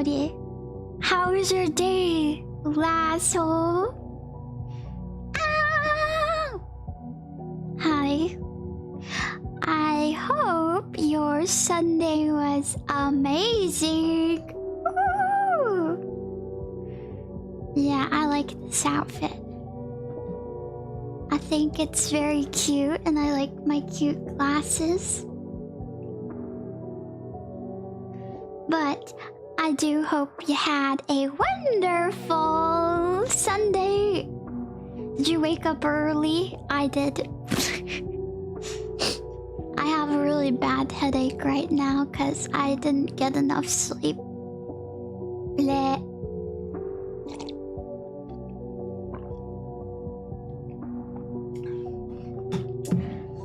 howdy. How was your day, Lasso? Ow! Hi. I hope your Sunday was amazing. Woo! Yeah, I like this outfit. I think it's very cute, and I like my cute glasses. But I do hope you had a wonderful Sunday. Did you wake up early? I did. I have a really bad headache right now because I didn't get enough sleep. Bleh.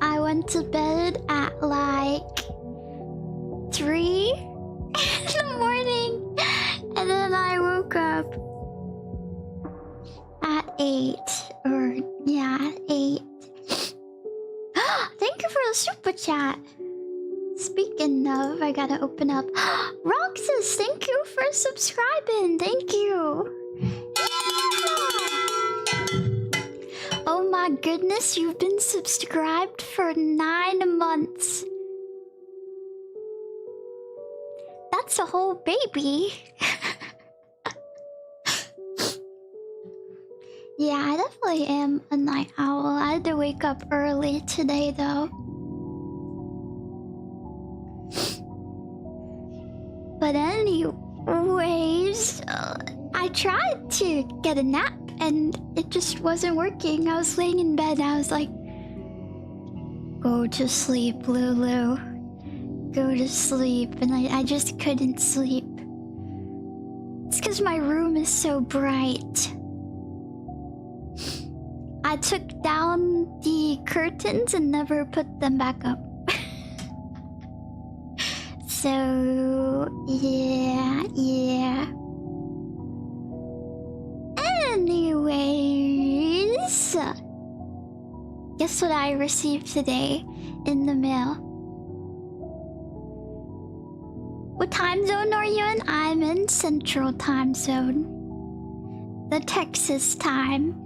I went to bed at like 3 in the morning, and then I woke up at 8, or yeah, 8. Thank you for the super chat. Speaking of, I gotta open up. Roxas, thank you for subscribing. Thank you. Oh my goodness, you've been subscribed for 9 months. That's a whole baby. Yeah, I definitely am a night owl. I had to wake up early today though. But anyways, I tried to get a nap and it just wasn't working. I was laying in bed and I was like, go to sleep, Lulu. Go to sleep. And I just couldn't sleep. It's because my room is so bright. I took down the curtains and never put them back up. So, yeah. Anyways, guess what I received today in the mail? What time zone are you in? I'm in Central Time Zone. The Texas time.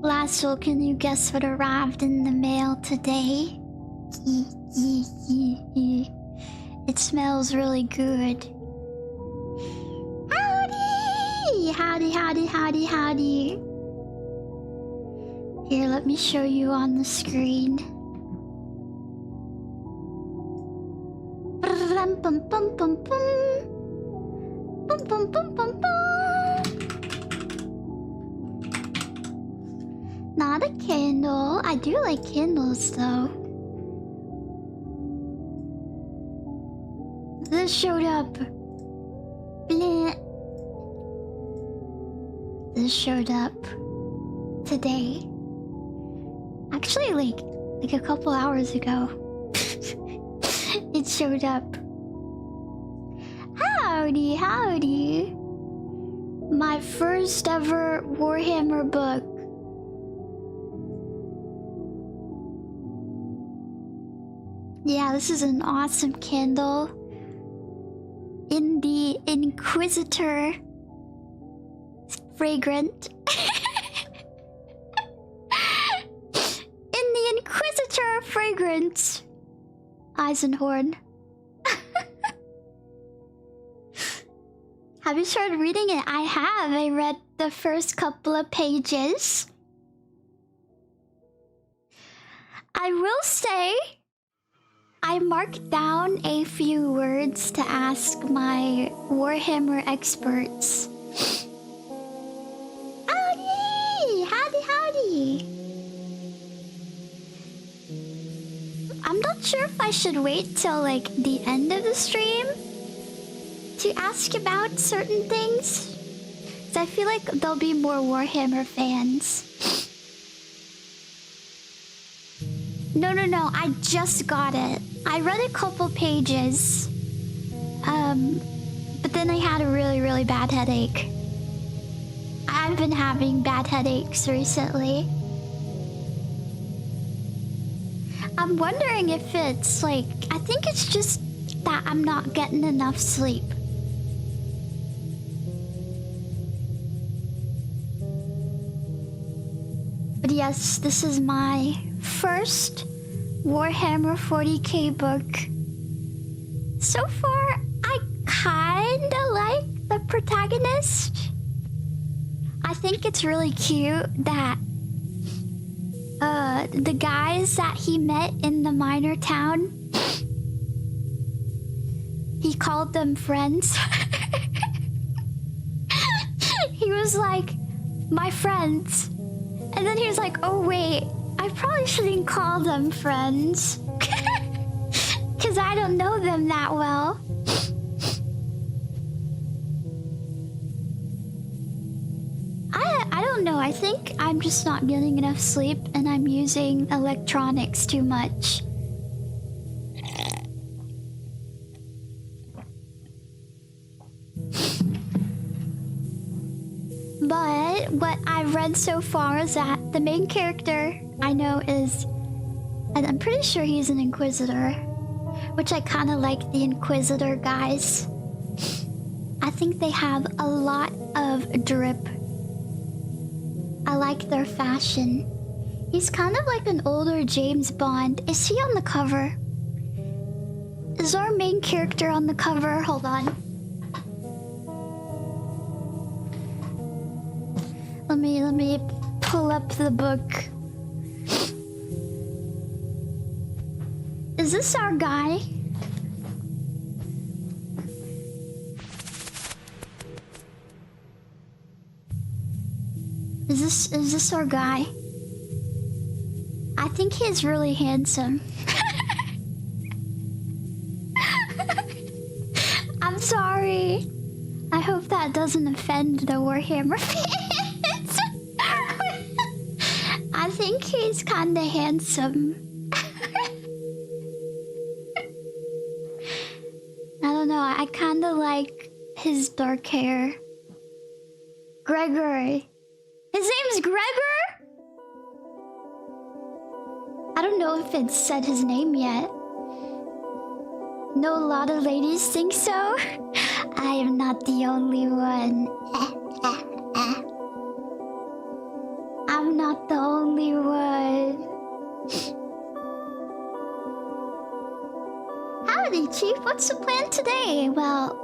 Lasso, can you guess what arrived in the mail today? It smells really good. Howdy. Here, let me show you on the screen. Not a candle. I do like candles though. This showed up. Bleh. This showed up today. Actually, like a couple hours ago. It showed up. Howdy. My first ever Warhammer book. Yeah, this is an awesome candle. In the Inquisitor fragrant. In the Inquisitor fragrance. Eisenhorn. Have you started reading it? I have. I read the first couple of pages. I will say, I marked down a few words to ask my Warhammer experts. Howdy. I'm not sure if I should wait till like the end of the stream to ask about certain things. 'Cause I feel like there'll be more Warhammer fans. No, I just got it. I read a couple pages. But then I had a really bad headache. I've been having bad headaches recently. I'm wondering if it's like, I think it's just that I'm not getting enough sleep. But yes, this is my first Warhammer 40k book. So far, I kinda like the protagonist. I think it's really cute that the guys that he met in the minor town, he called them friends. He was like, my friends. And then he was like, oh wait, I probably shouldn't call them friends. Because I don't know them that well. I don't know, I think I'm just not getting enough sleep and I'm using electronics too much. But what I've read so far is that the main character I know is, and I'm pretty sure he's an Inquisitor, which I kind of like the Inquisitor guys. I think they have a lot of drip. I like their fashion. He's kind of like an older James Bond. Is he on the cover? Is our main character on the cover? Hold on. Let me pull up the book. Is this our guy? Is this our guy? I think he's really handsome. I'm sorry. I hope that doesn't offend the Warhammer fans. I think he's kinda handsome. I don't know, I kinda like his dark hair. Gregory. His name's Gregor? I don't know if it's said his name yet. No, a lot of ladies think so. I am not the only one. I'm not the only one. Howdy, Chief. What's the plan today? Well,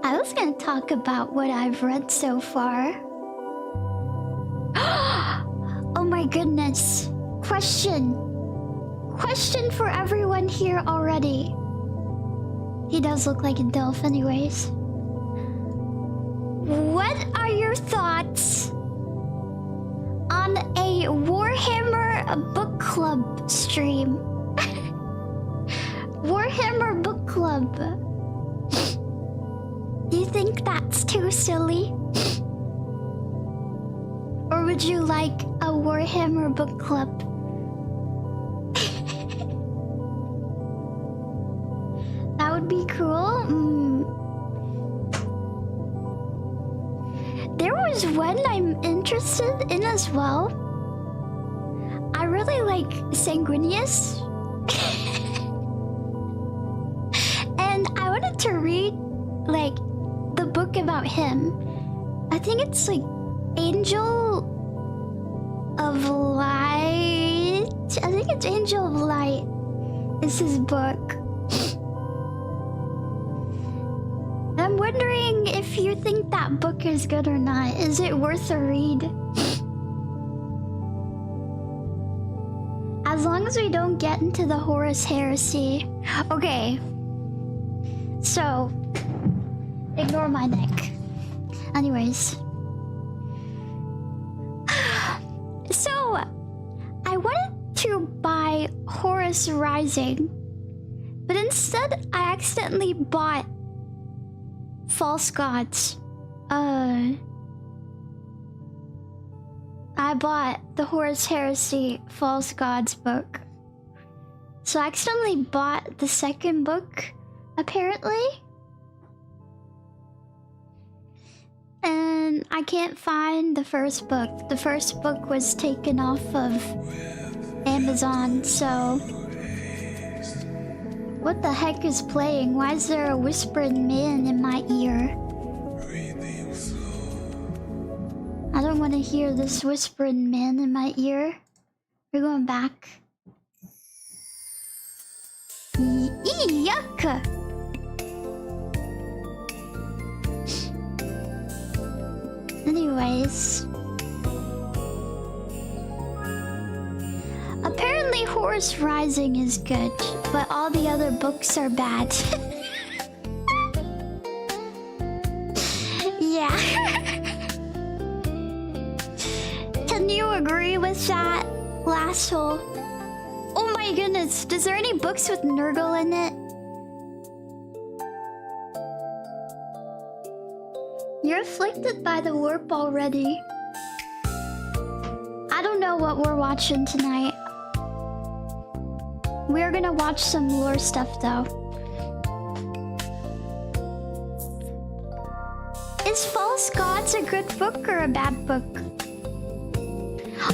I was gonna talk about what I've read so far. Oh my goodness. Question for everyone here already. He does look like a Delph anyways. What are your thoughts on a Warhammer book club stream? Warhammer book club. Do you think that's too silly? Or would you like a Warhammer book club? That would be cool. There was one I'm interested in as well. I really like Sanguinius. And I wanted to read, like, the book about him. I think it's, like, Angel of Light. I think it's Angel of Light is his book. I'm wondering if you think that book is good or not. Is it worth a read? As long as we don't get into the Horus Heresy. Okay. So, ignore my neck. Anyways. So, I wanted to buy Horus Rising, but instead I accidentally bought False Gods. I bought the Horus Heresy False Gods book. So I accidentally bought the second book, apparently. And I can't find the first book. The first book was taken off of Amazon, so What the heck is playing? Why is there a whispering man in my ear? I don't want to hear this whispering man in my ear. We're going back. Yuck! Anyways. Apparently Horus Rising is good, but all the other books are bad. Yeah. Can you agree with that, Lasso? Oh my goodness, is there any books with Nurgle in it? You're afflicted by the warp already. I don't know what we're watching tonight. We're gonna watch some lore stuff though. Is False Gods a good book or a bad book?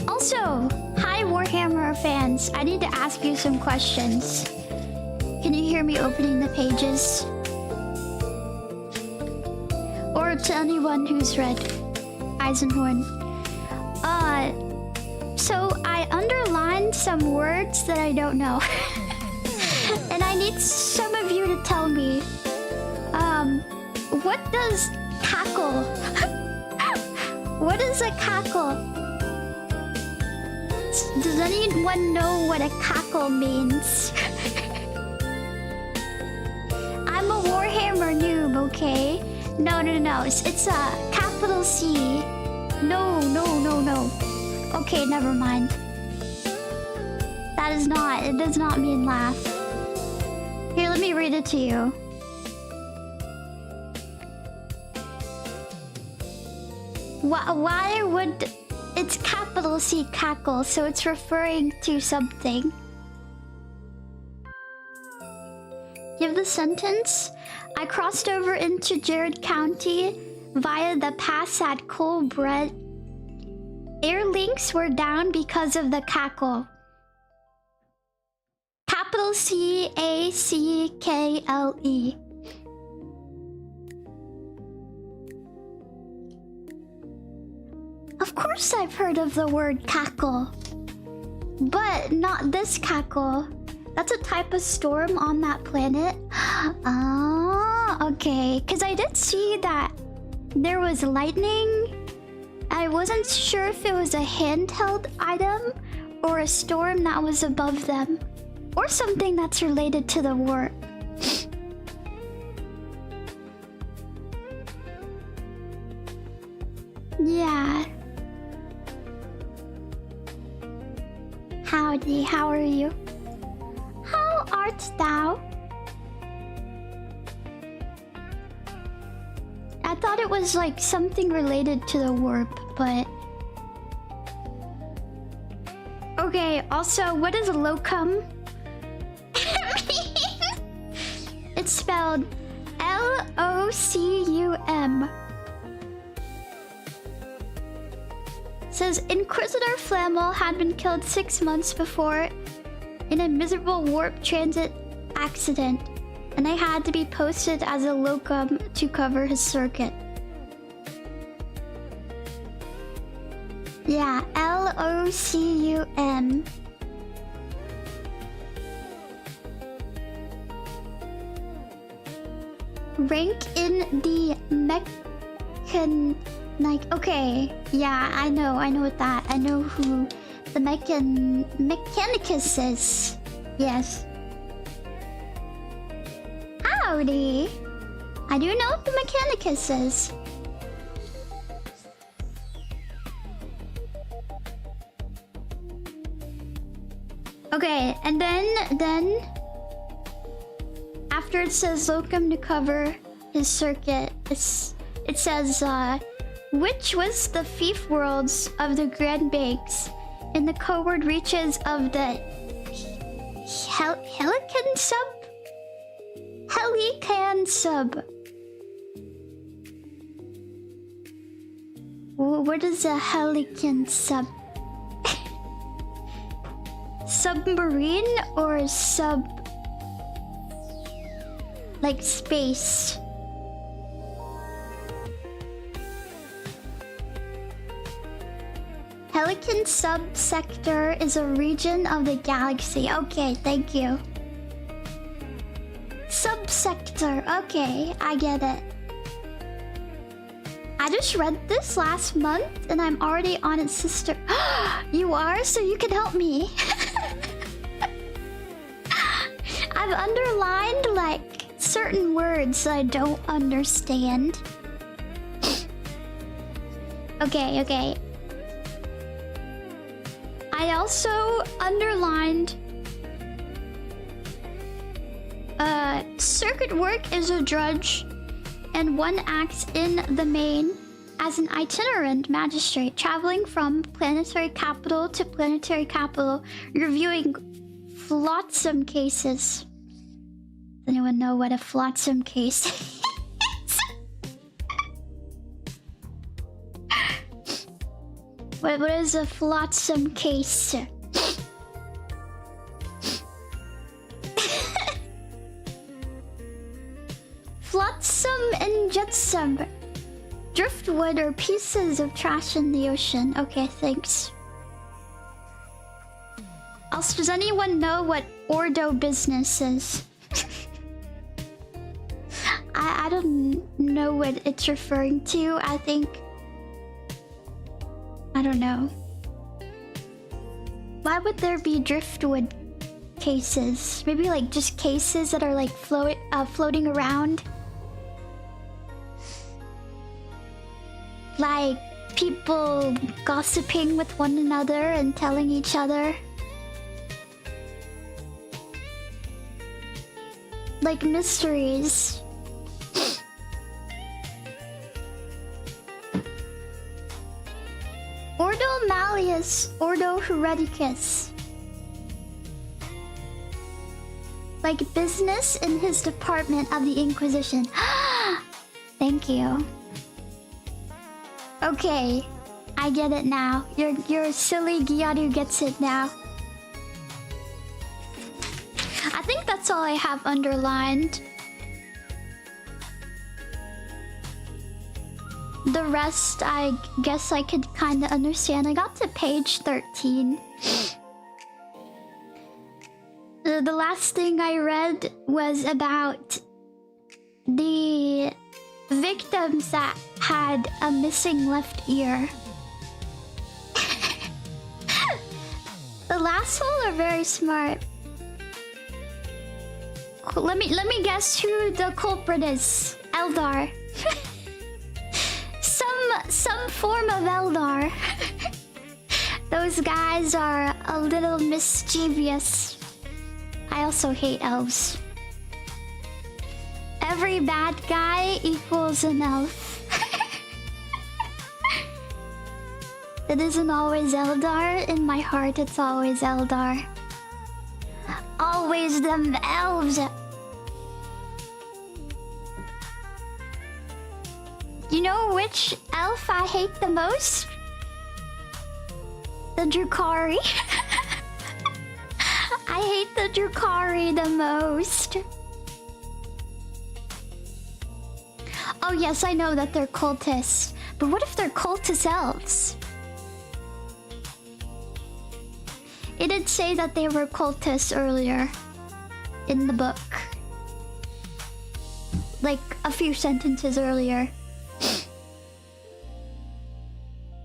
Also, hi Warhammer fans, I need to ask you some questions. Can you hear me opening the pages? Or to anyone who's read Eisenhorn. So I underlined some words that I don't know. And I need some of you to tell me. What does cackle? What is a cackle? Does anyone know what a cackle means? I'm a Warhammer noob, okay? No. It's a capital C. No. Okay, never mind. It does not mean laugh. Here, let me read it to you. Why would... It's capital C, cackle, so it's referring to something. Give the sentence. I crossed over into Jared County via the pass at Colebred. Air links were down because of the cackle. Capital C-A-C-K-L-E. Of course I've heard of the word cackle. But not this cackle. That's a type of storm on that planet. Ah, okay. Because I did see that there was lightning. I wasn't sure if it was a handheld item or a storm that was above them. Or something that's related to the warp. Yeah. Howdy, how are you? How art thou? I thought it was like something related to the warp, but... Okay, also, what is locum? It's spelled L-O-C-U-M. Says Inquisitor Flammel had been killed 6 months before in a miserable warp transit accident, and they had to be posted as a locum to cover his circuit. Yeah, L-O-C-U-M. Rank in the okay, yeah, I know what that. I know who the Mechanicus is. Yes. Howdy. I do know what the Mechanicus is. Okay, and then after it says locum to cover his circuit, it says which was the fief worlds of the Grand Banks in the coward reaches of the Helican sub. What is a Helican sub? Submarine or Like space. Pelican subsector is a region of the galaxy. Okay, thank you. Subsector. Okay, I get it. I just read this last month and I'm already on its sister. You are? So you can help me. I've underlined like certain words I don't understand. Okay. I also underlined circuit work is a drudge and one acts in the main as an itinerant magistrate traveling from planetary capital to planetary capital, reviewing flotsam cases. Does anyone know what a flotsam case is? What is a flotsam case? Flotsam and jetsam. Driftwood or pieces of trash in the ocean. Okay, thanks. Also, does anyone know what Ordo business is? I don't know what it's referring to. I don't know. Why would there be driftwood cases? Maybe like just cases that are like floating around. Like people gossiping with one another and telling each other. Like mysteries. Ordo Malleus, Ordo Hereticus. Like business in his department of the Inquisition. Thank you. Okay, I get it now. Your silly Gyaru gets it now. I think that's all I have underlined. The rest, I guess I could kind of understand. I got to page 13. The last thing I read was about the victims that had a missing left ear. The last one are very smart. Let me guess who the culprit is. Eldar. Some form of Eldar. Those guys are a little mischievous. I also hate elves. Every bad guy equals an elf. It isn't always Eldar. In my heart, it's always Eldar. Always them elves. You know which elf I hate the most? The Drukhari. I hate the Drukhari the most. Oh yes, I know that they're cultists. But what if they're cultist elves? It did say that they were cultists earlier in the book. Like a few sentences earlier.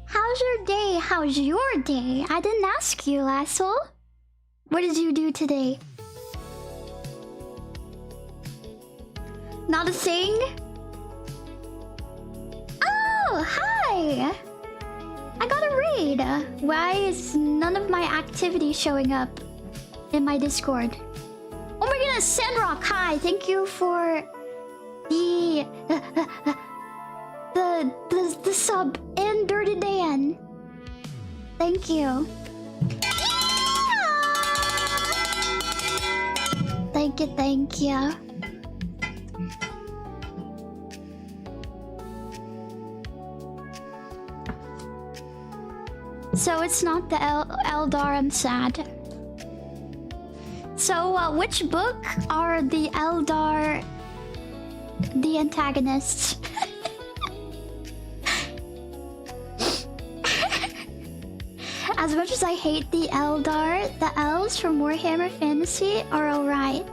How's your day? How's your day? I didn't ask you, asshole. What did you do today? Not a thing? Oh, hi! I got a raid. Why is none of my activity showing up in my Discord? Oh my goodness, Sandrock, hi! Thank you for the sub and Dirty Dan. Thank you. Thank you. So it's not the Eldar, I'm sad. So which book are the Eldar the antagonists. As much as I hate the Eldar, the elves from Warhammer Fantasy are alright.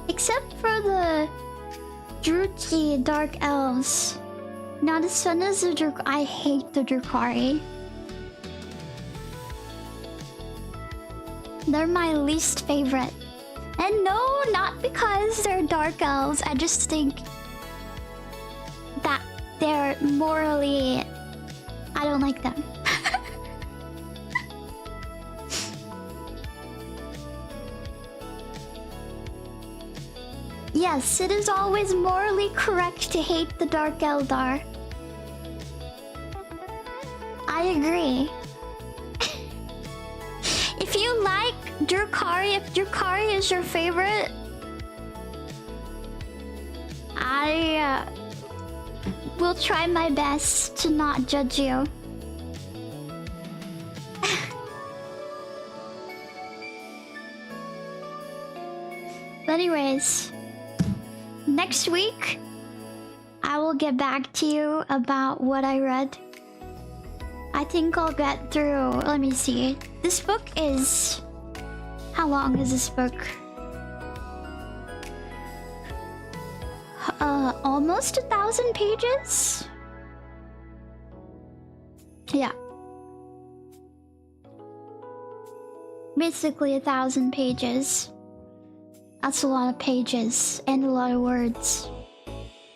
Except for the Druchii Dark Elves. Not as fun as the I hate the Drukhari. They're my least favorite. And no, not because they're Dark Elves. I just think that they're morally... I don't like them. Yes, it is always morally correct to hate the Dark Eldar. I agree. If you like Drukhari, if Drukhari is your favorite, I will try my best to not judge you. But anyways, next week, I will get back to you about what I read. I think I'll get through... Let me see. This book is... How long is this book? Almost 1,000 pages? Yeah. Basically 1,000 pages. That's a lot of pages and a lot of words.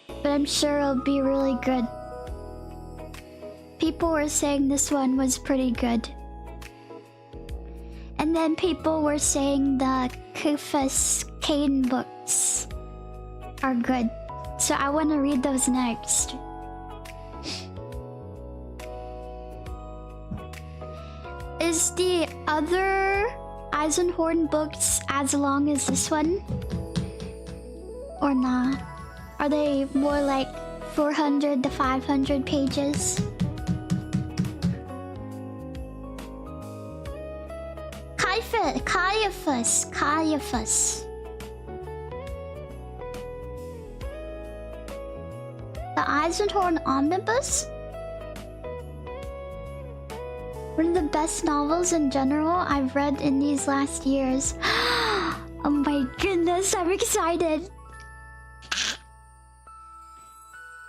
But I'm sure it'll be really good. People were saying this one was pretty good. And then people were saying the Kufus Kane books are good. So I want to read those next. Is the other Eisenhorn books as long as this one? Or not? Are they more like 400 to 500 pages? Caiaphas. The Eisenhorn Omnibus? One of the best novels in general I've read in these last years. Oh my goodness, I'm excited.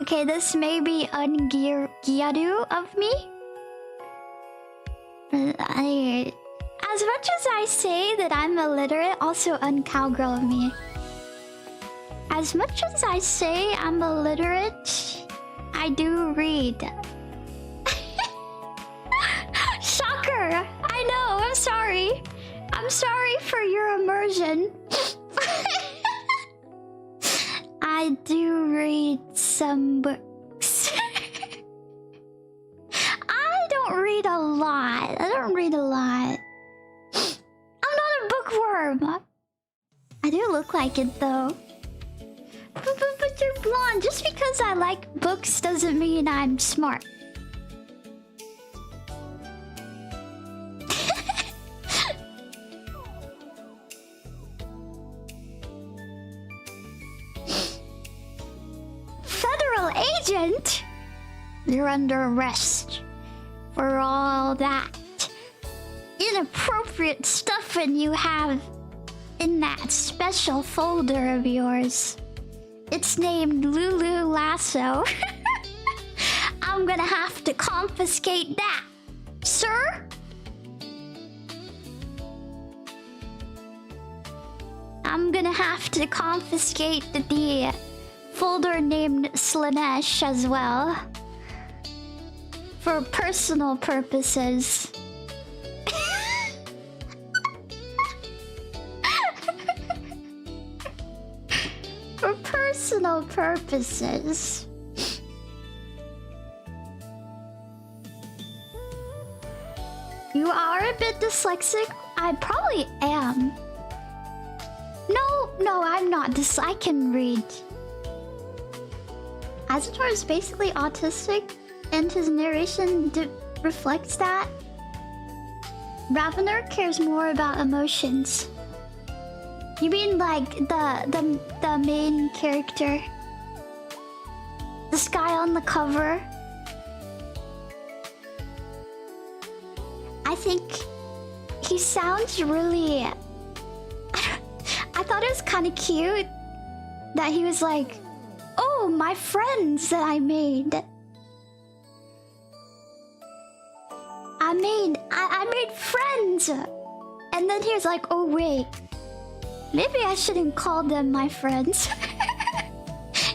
Okay, this may be ungyaru of me. As much as I say that I'm illiterate, also uncowgirl of me. As much as I say I'm illiterate, I do read. Shocker! I know, I'm sorry. I'm sorry for your immersion. I do read some books. I don't read a lot. I'm not a bookworm. I do look like it though. But you're blonde. Just because I like books doesn't mean I'm smart. Federal agent? You're under arrest for all that inappropriate stuffing you have in that special folder of yours. It's named LULULASSO. I'm gonna have to confiscate that, sir. I'm gonna have to confiscate the folder named Slanesh as well. For personal purposes. For personal purposes. You are a bit dyslexic? I probably am. No, I'm not. I can read. Eisenhorn is basically autistic, and his narration reflects that. Ravener cares more about emotions. You mean like the main character? This guy on the cover. I think he sounds really... I thought it was kind of cute that he was like, oh, my friends that I made. I made friends. And then he was like, oh wait, maybe I shouldn't call them my friends.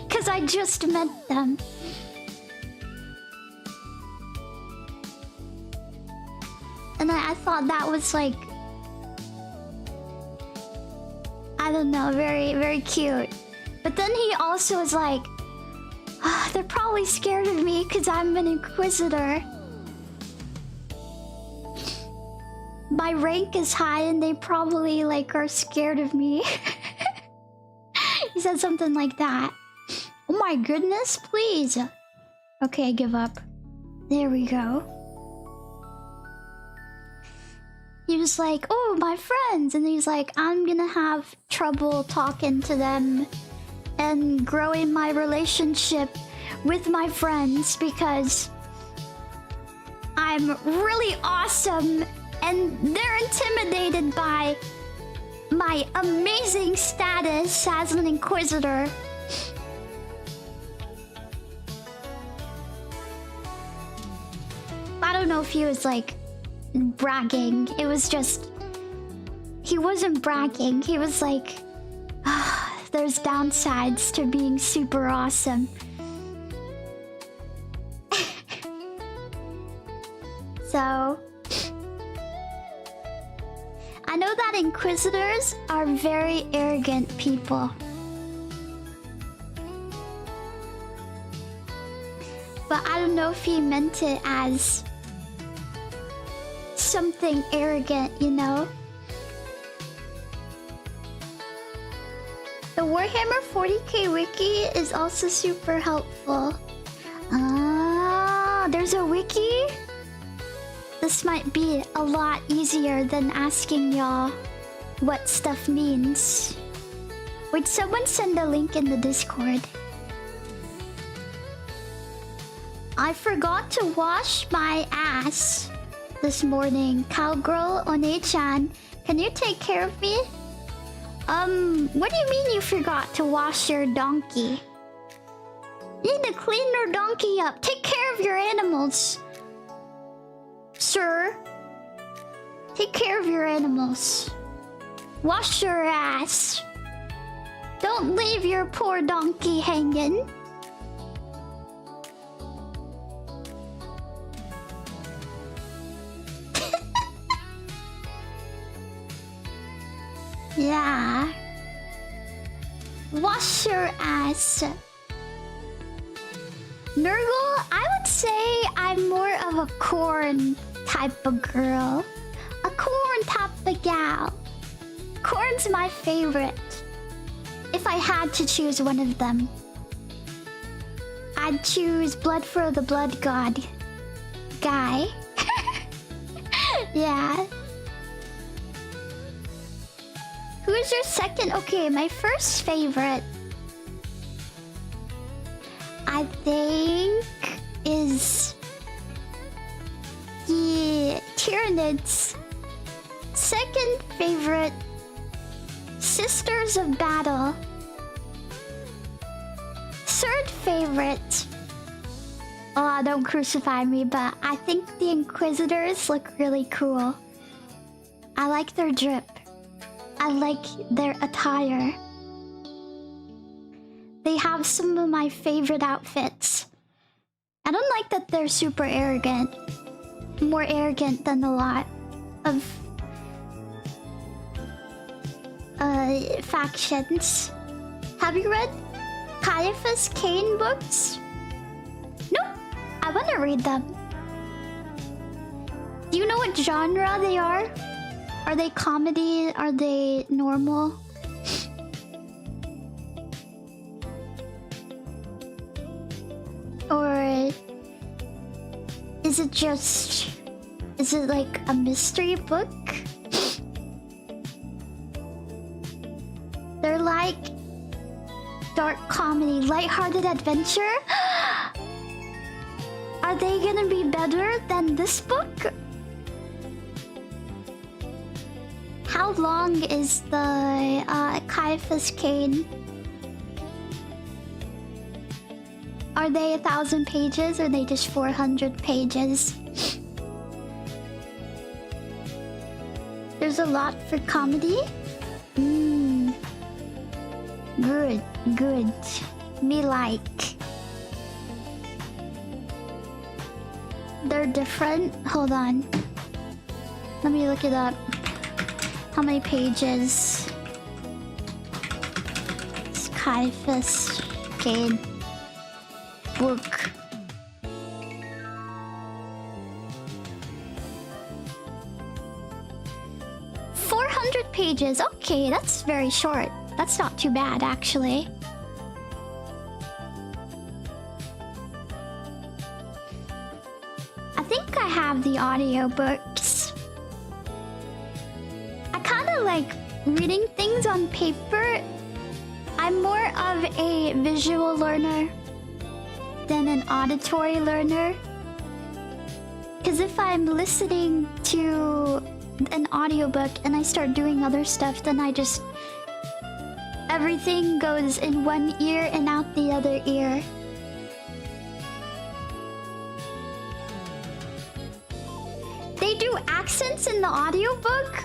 Cause I just met them. And I thought that was like, I don't know, very, very cute. But then he also was like, oh, they're probably scared of me because I'm an inquisitor. My rank is high and they probably like are scared of me. He said something like that. Oh my goodness, please. Okay, I give up. There we go. He was like, oh, my friends. And he's like, I'm gonna have trouble talking to them and growing my relationship with my friends because I'm really awesome and they're intimidated by my amazing status as an inquisitor. I don't know if he was like bragging. It was just... He wasn't bragging. He was like, there's downsides to being super awesome. So... I know that inquisitors are very arrogant people. But I don't know if he meant it as something arrogant, you know? The Warhammer 40k wiki is also super helpful. Ah, there's a wiki? This might be a lot easier than asking y'all what stuff means. Would someone send a link in the Discord? I forgot to wash my ass this morning. Cowgirl One-chan, can you take care of me? What do you mean you forgot to wash your donkey? You need to clean your donkey up. Take care of your animals. Sir, take care of your animals. Wash your ass. Don't leave your poor donkey hanging. Yeah. Wash your ass. Nurgle, I would say I'm more of a corn type of girl. A corn type of gal. Corn's my favorite. If I had to choose one of them, I'd choose Blood for the Blood God guy. Yeah. Who's your second? Okay, my first favorite, I think, is the Tyranids. Second favorite, Sisters of Battle. Third favorite, oh, don't crucify me, but I think the Inquisitors look really cool. I like their drip. I like their attire. They have some of my favorite outfits. I don't like that they're super arrogant. More arrogant than a lot of factions. Have you read Caiaphas Cain books? Nope. I want to read them. Do you know what genre they are? Are they comedy? Are they normal? Or is it just... Is it like a mystery book? They're like dark comedy, lighthearted adventure. Are they gonna be better than this book? How long is the Caiaphas Cane? Are they 1,000 pages or are they just 400 pages? There's a lot for comedy? Good, good. Me like. They're different? Hold on. Let me look it up. How many pages? It's Caiaphas Cane book. Pages. Okay, that's very short. That's not too bad, actually. I think I have the audiobooks. I kind of like reading things on paper. I'm more of a visual learner than an auditory learner. Because if I'm listening to an audiobook and I start doing other stuff, then I just... everything goes in one ear and out the other ear. They do accents in the audiobook?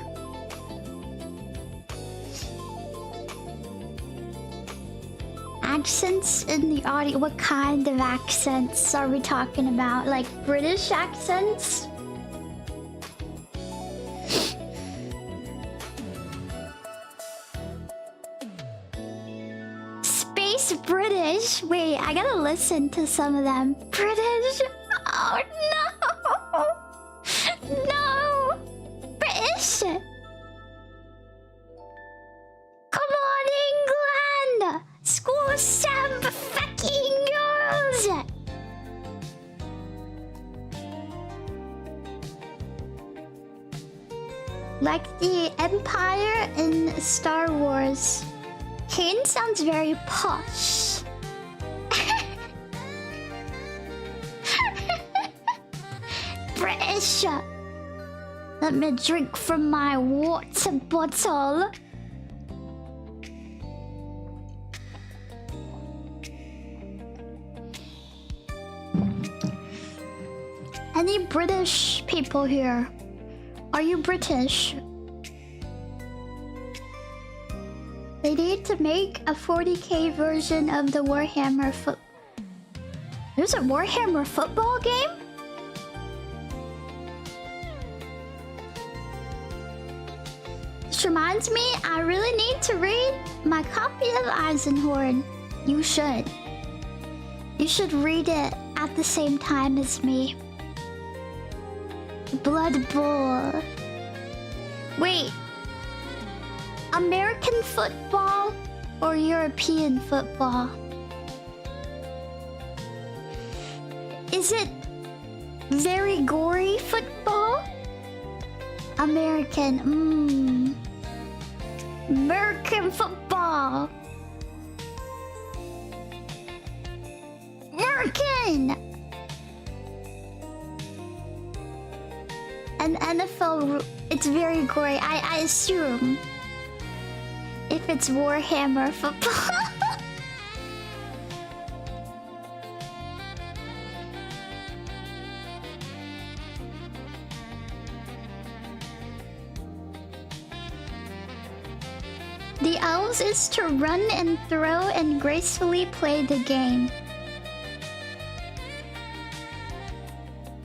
Accents in the audio... What kind of accents are we talking about? Like British accents? British? Wait, I gotta listen to some of them. British? Oh no! No! British! Come on, England! School some fucking girls! Like the Empire in Star Wars. Kane sounds very posh. British. Let me drink from my water bottle. Any British people here? Are you British? They need to make a 40k version of the Warhammer foot... There's a Warhammer football game? This reminds me, I really need to read my copy of Eisenhorn. You should. You should read it at the same time as me. Blood Bowl. Wait. American football or European football? Is it very gory football? American, American football. American! And NFL, it's very gory, I assume. If it's Warhammer football. The elves is to run and throw and gracefully play the game.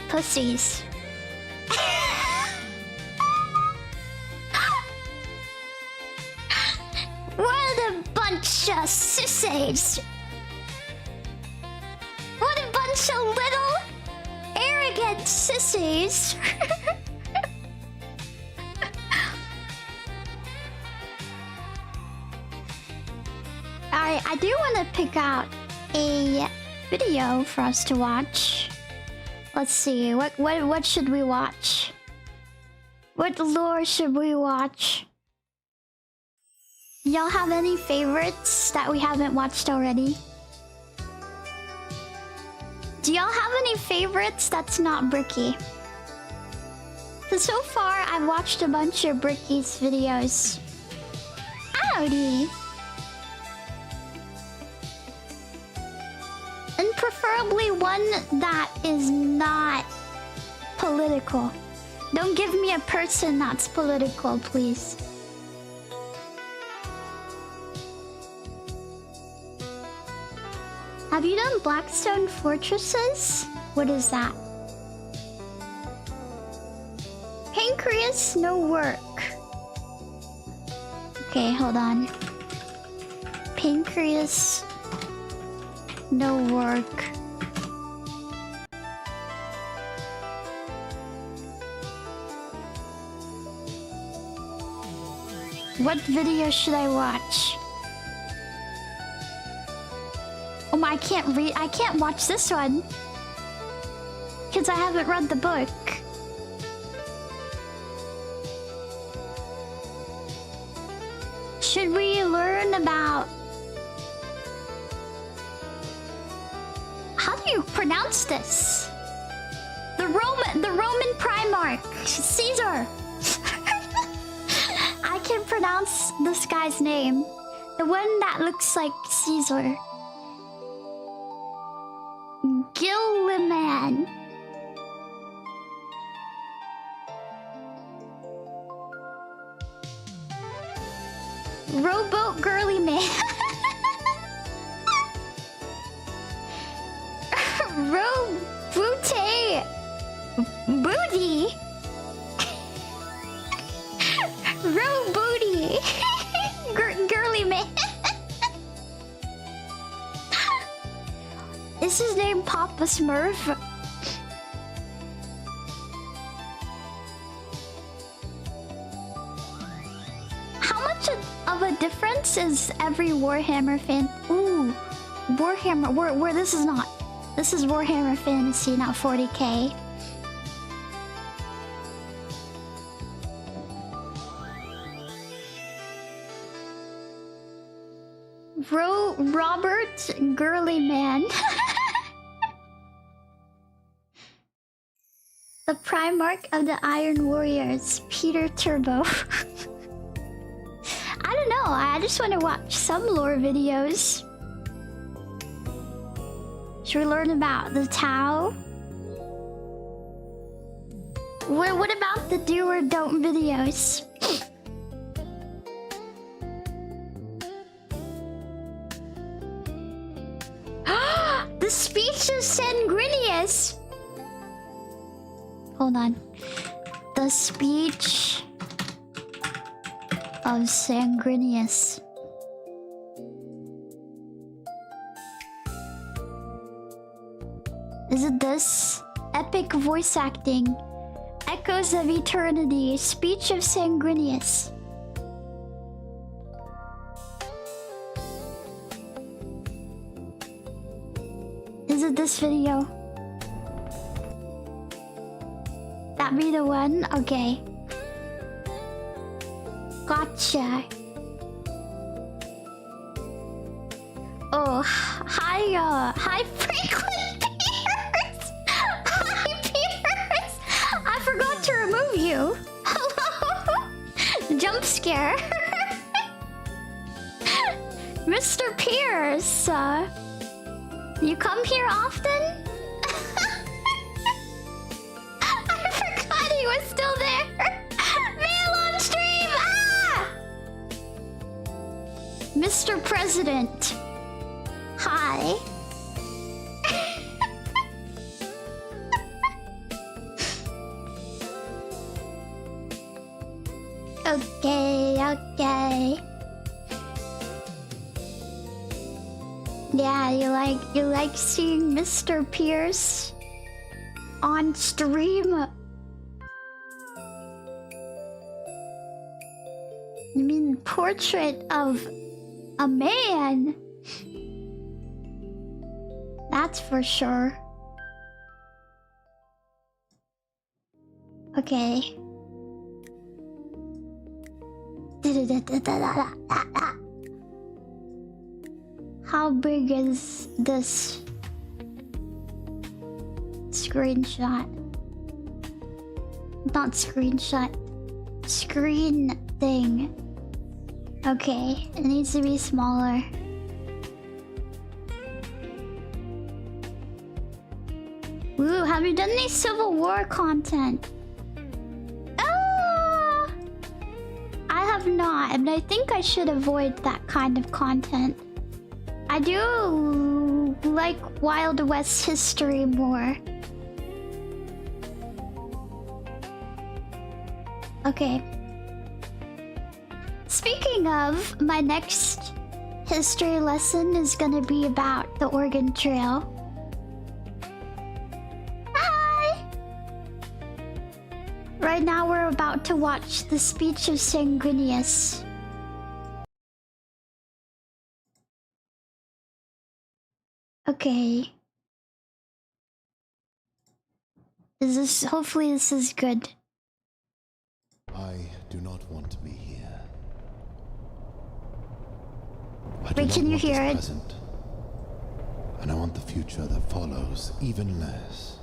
Pussies. What a bunch of sissies! What a bunch of little arrogant sissies! Alright, I do want to pick out a video for us to watch. Let's see, what should we watch? What lore should we watch? Y'all have any favorites that we haven't watched already? Do y'all have any favorites that's not Bricky? So far, I've watched a bunch of Bricky's videos. Howdy! And preferably one that is not political. Don't give me a person that's political, please. Have you done Blackstone Fortresses? What is that? Pancreas, no work. Okay, hold on. Pancreas, no work. What video should I watch? Oh my, I can't watch this one. Because I haven't read the book. Should we learn about... How do you pronounce this? The Roman Primarch, Caesar. I can pronounce this guy's name. The one that looks like Caesar. Gilliman. Rowboat girly man. Rowboot booty. Rowbooty. Girly man. Is his name Papa Smurf? Of a difference is every Warhammer fan. Ooh, Warhammer. Where this is not. This is Warhammer Fantasy, not 40k. Robert Girly Man. The Primarch of the Iron Warriors, Peter Turbo. I don't know, I just want to watch some lore videos. Should we learn about the Tau? What about the do or don't videos? The speech of Sanguinius! Hold on. The speech of Sanguinius. Is it this? Epic voice acting. Echoes of Eternity. Speech of Sanguinius. Is it this video? That be the one? Okay. Gotcha. Oh, hi Franklin Pierce! Hi Pierce! I forgot to remove you. Hello? Jump scare. Mr. Pierce, you come here often? I forgot he was still there. Mail on stream! Ah! Mr. President. Hi. Okay. Yeah, you like seeing Mr. Pierce on stream? You mean portrait of a man? That's for sure. Okay. How big is this? Screenshot. Not screenshot. Screen thing. Okay, it needs to be smaller. Ooh, have you done any Civil War content? Ah! I have not, and I think I should avoid that kind of content. I do like Wild West history more. Okay. Speaking of, my next history lesson is gonna be about the Oregon Trail. Hi! Right now we're about to watch the speech of Sanguinius. Okay. Hopefully this is good. I do not want to be here. Wait, can you hear it? Present, and I want the future that follows even less.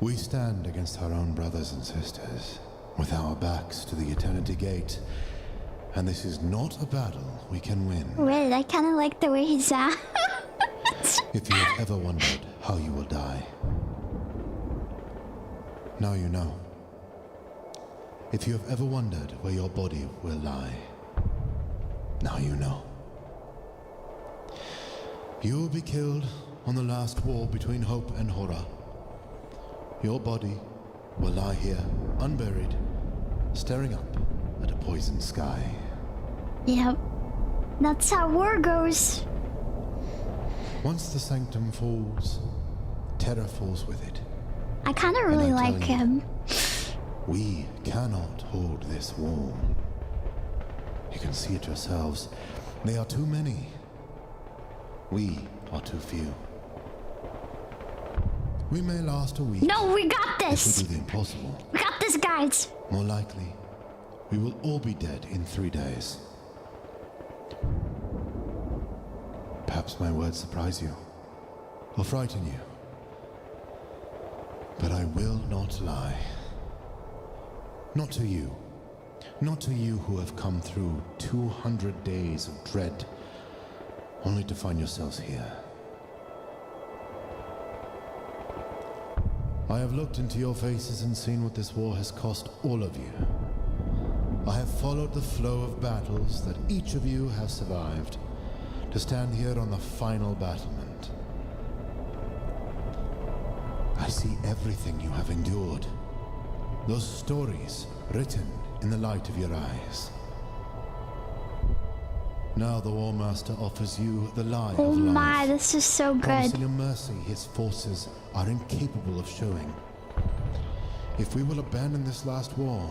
We stand against our own brothers and sisters, with our backs to the Eternity Gate, and this is not a battle we can win. Wait, I kind of like the way he sounds. If you have ever wondered how you will die, now you know. If you have ever wondered where your body will lie, now you know. You will be killed on the last war between hope and horror. Your body will lie here, unburied, staring up at a poisoned sky. Yep. That's how war goes. Once the sanctum falls, terror falls with it. I kind of really like him. We cannot hold this wall. You can see it yourselves. They are too many. We are too few. We may last a week. No, we got this. If we do the impossible. We got this, guys. More likely, we will all be dead in 3 days. Perhaps my words surprise you, or frighten you. But I will not lie. Not to you. Not to you who have come through 200 days of dread, only to find yourselves here. I have looked into your faces and seen what this war has cost all of you. I have followed the flow of battles that each of you has survived, to stand here on the final battlement. I see everything you have endured. Those stories written in the light of your eyes. Now the War Master offers you the lie of life. Oh my, this is so good. Promising a mercy his forces are incapable of showing. If we will abandon this last war,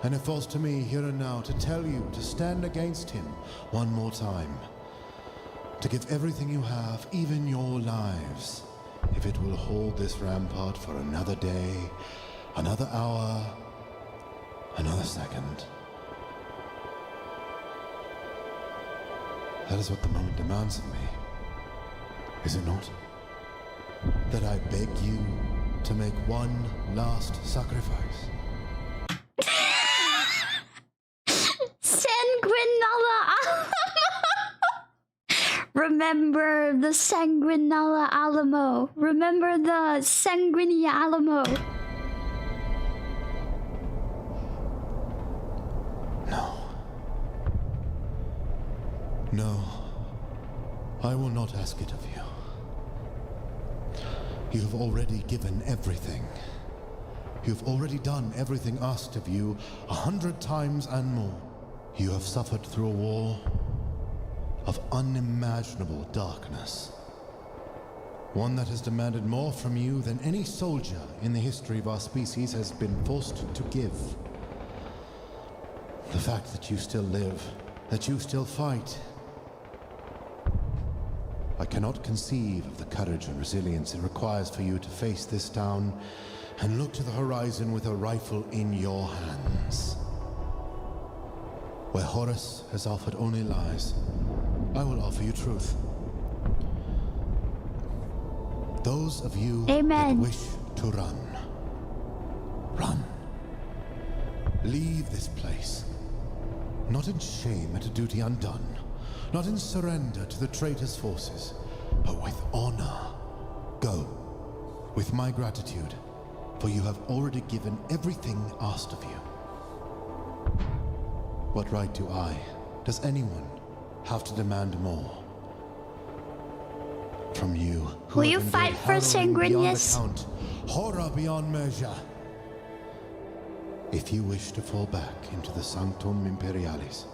and it falls to me here and now to tell you to stand against him one more time, to give everything you have, even your lives, if it will hold this rampart for another day, another hour, another second. That is what the moment demands of me, is it not? That I beg you to make one last sacrifice. Sanguinella Alamo. Remember the Sanguinella Alamo. Remember the Sanguinia Alamo. No, I will not ask it of you. You have already given everything. You have already done everything asked of you 100 times and more. You have suffered through a war of unimaginable darkness. One that has demanded more from you than any soldier in the history of our species has been forced to give. The fact that you still live, that you still fight. I cannot conceive of the courage and resilience it requires for you to face this town and look to the horizon with a rifle in your hands. Where Horus has offered only lies, I will offer you truth. Those of you Amen. that wish to run, run. Leave this place. Not in shame at a duty undone, not in surrender to the traitor's forces, but with honor. Go, with my gratitude, for you have already given everything asked of you. What right do I, does anyone, have to demand more? From you, who Will you have fight endured for harrowing beyond Sanguinius? account, horror beyond measure. If you wish to fall back into the Sanctum Imperialis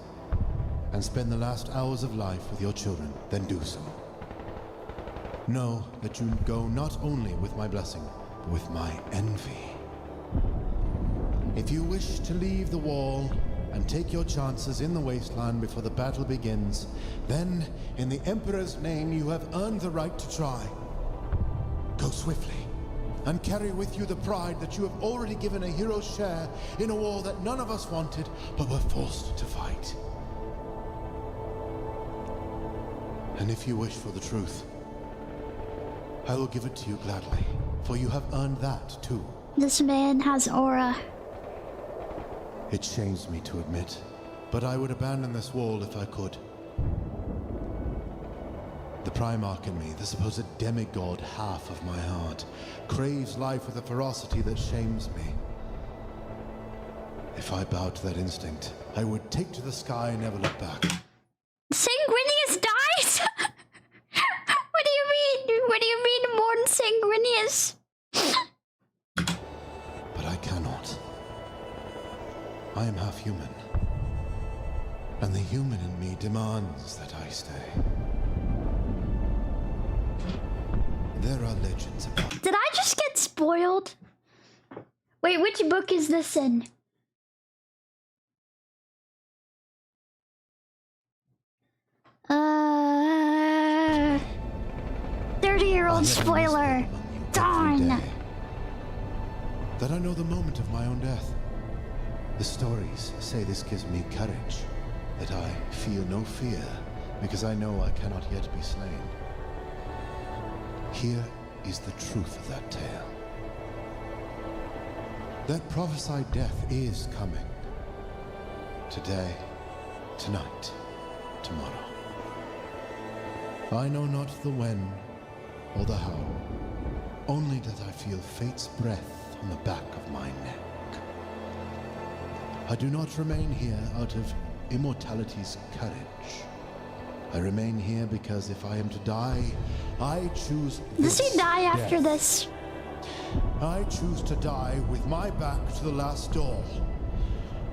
and spend the last hours of life with your children, then do so. Know that you go not only with my blessing, but with my envy. If you wish to leave the wall and take your chances in the wasteland before the battle begins, then, in the Emperor's name, you have earned the right to try. Go swiftly, and carry with you the pride that you have already given a hero's share in a war that none of us wanted, but were forced to fight. And if you wish for the truth, I will give it to you gladly, for you have earned that too. This man has aura. It shames me to admit, but I would abandon this wall if I could. The Primarch in me, the supposed demigod half of my heart, craves life with a ferocity that shames me. If I bowed to that instinct, I would take to the sky and never look back. Sanguinius dies? What do you mean? What do you mean, Morn Sanguinius? But I cannot. I am half human. And the human in me demands that I stay. There are legends about... Did I just get spoiled? Wait, which book is this in? Uh... 30-year-old spoiler. Darn. That I know the moment of my own death. The stories say this gives me courage. That I feel no fear, because I know I cannot yet be slain. Here is the truth of that tale. That prophesied death is coming. Today, tonight, tomorrow. I know not the when or the how, only that I feel fate's breath on the back of my neck. I do not remain here out of immortality's courage. I remain here because if I am to die, I choose this Does he die after death. this? I choose to die with my back to the last door.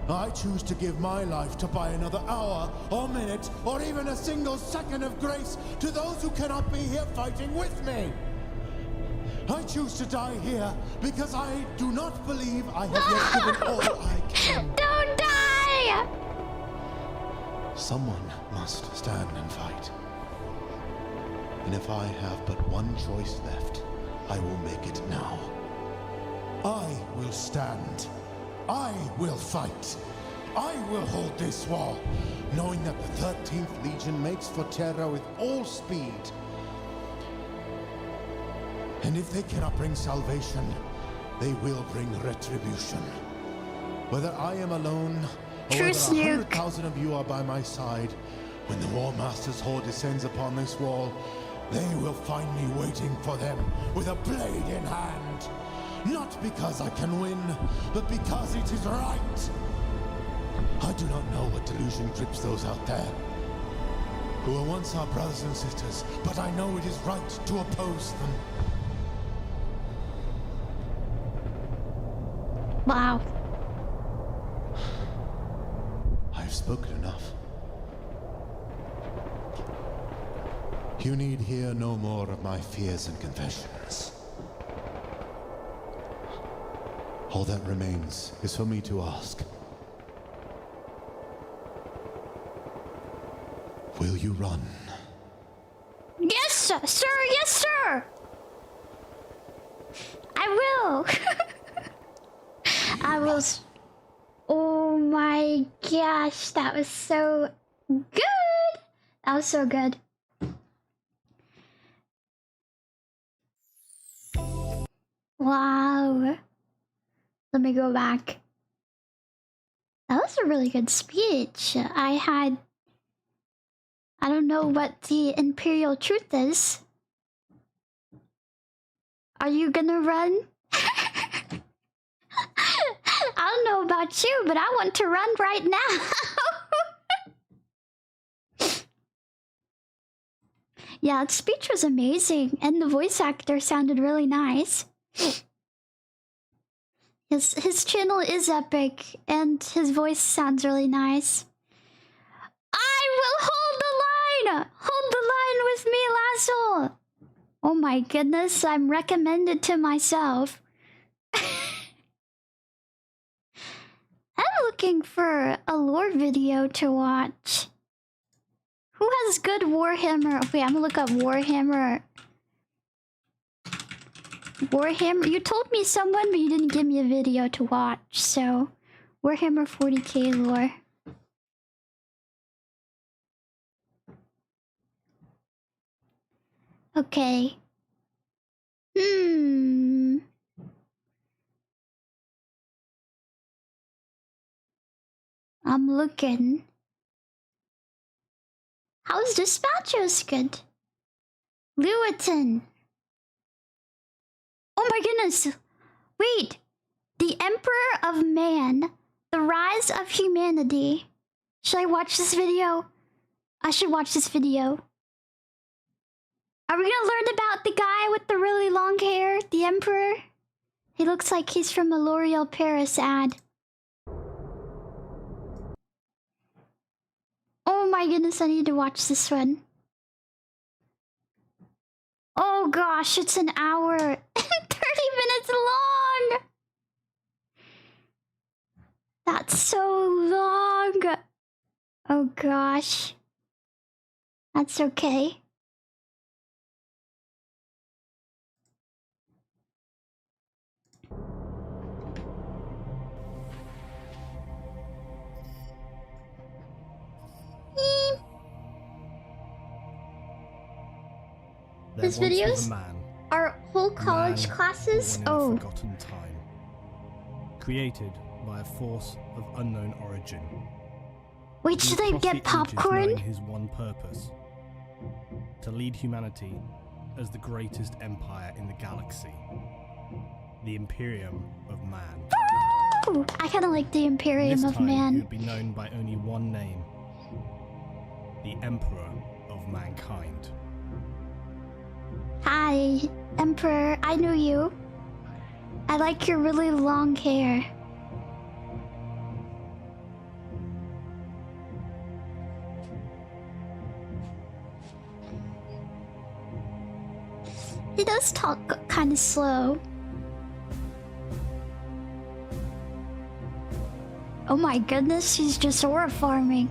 I choose to give my life to buy another hour or minute or even a single second of grace to those who cannot be here fighting with me. I choose to die here because I do not believe I have yet given all I can. Don't die! Someone must stand and fight. And if I have but one choice left, I will make it now. I will stand. I will fight. I will hold this wall, knowing that the 13th Legion makes for Terra with all speed. And if they cannot bring salvation, they will bring retribution. Whether I am alone, or True whether Snook. 100,000 of you are by my side, when the War Master's horde descends upon this wall, they will find me waiting for them with a blade in hand. Not because I can win, but because it is right. I do not know what delusion grips those out there who were once our brothers and sisters, but I know it is right to oppose them. Wow. I have spoken enough. You need hear no more of my fears and confessions. All that remains is for me to ask. Will you run? Yes, sir. Yes, sir. I will. I will. Oh my gosh, that was so good. That was so good. Wow. Let me go back. That was a really good speech. I don't know what the imperial truth is. Are you gonna run? I don't know about you, but I want to run right now. Yeah, the speech was amazing, and the voice actor sounded really nice. His channel is epic, and his voice sounds really nice. I will hold the line! Hold the line with me, Lasso! Oh my goodness, I'm recommended to myself. I'm looking for a lore video to watch. Who has good Warhammer? Okay, I'm gonna look up Warhammer. Warhammer? You told me someone, but you didn't give me a video to watch, so... Warhammer 40k lore. Okay. I'm looking. How's Dispatchers good? Lewitton. Oh my goodness. Wait. The Emperor of Man. The Rise of Humanity. Should I watch this video? I should watch this video. Are we gonna learn about the guy with the really long hair? The Emperor? He looks like he's from a L'Oreal Paris ad. Oh my goodness, I need to watch this one. Oh gosh, it's an hour and 30 minutes long! That's so long! Oh gosh. That's okay. His videos are whole college classes. Oh. Forgotten time. Created by a force of unknown origin. Wait, should I get popcorn? His one purpose: to lead humanity as the greatest empire in the galaxy. The Imperium of Man. Ooh, I kind of like the Imperium of Man. He would be known by only one name: the Emperor of Mankind. Hi, Emperor. I knew you. I like your really long hair. He does talk kind of slow. Oh my goodness, he's just aura farming.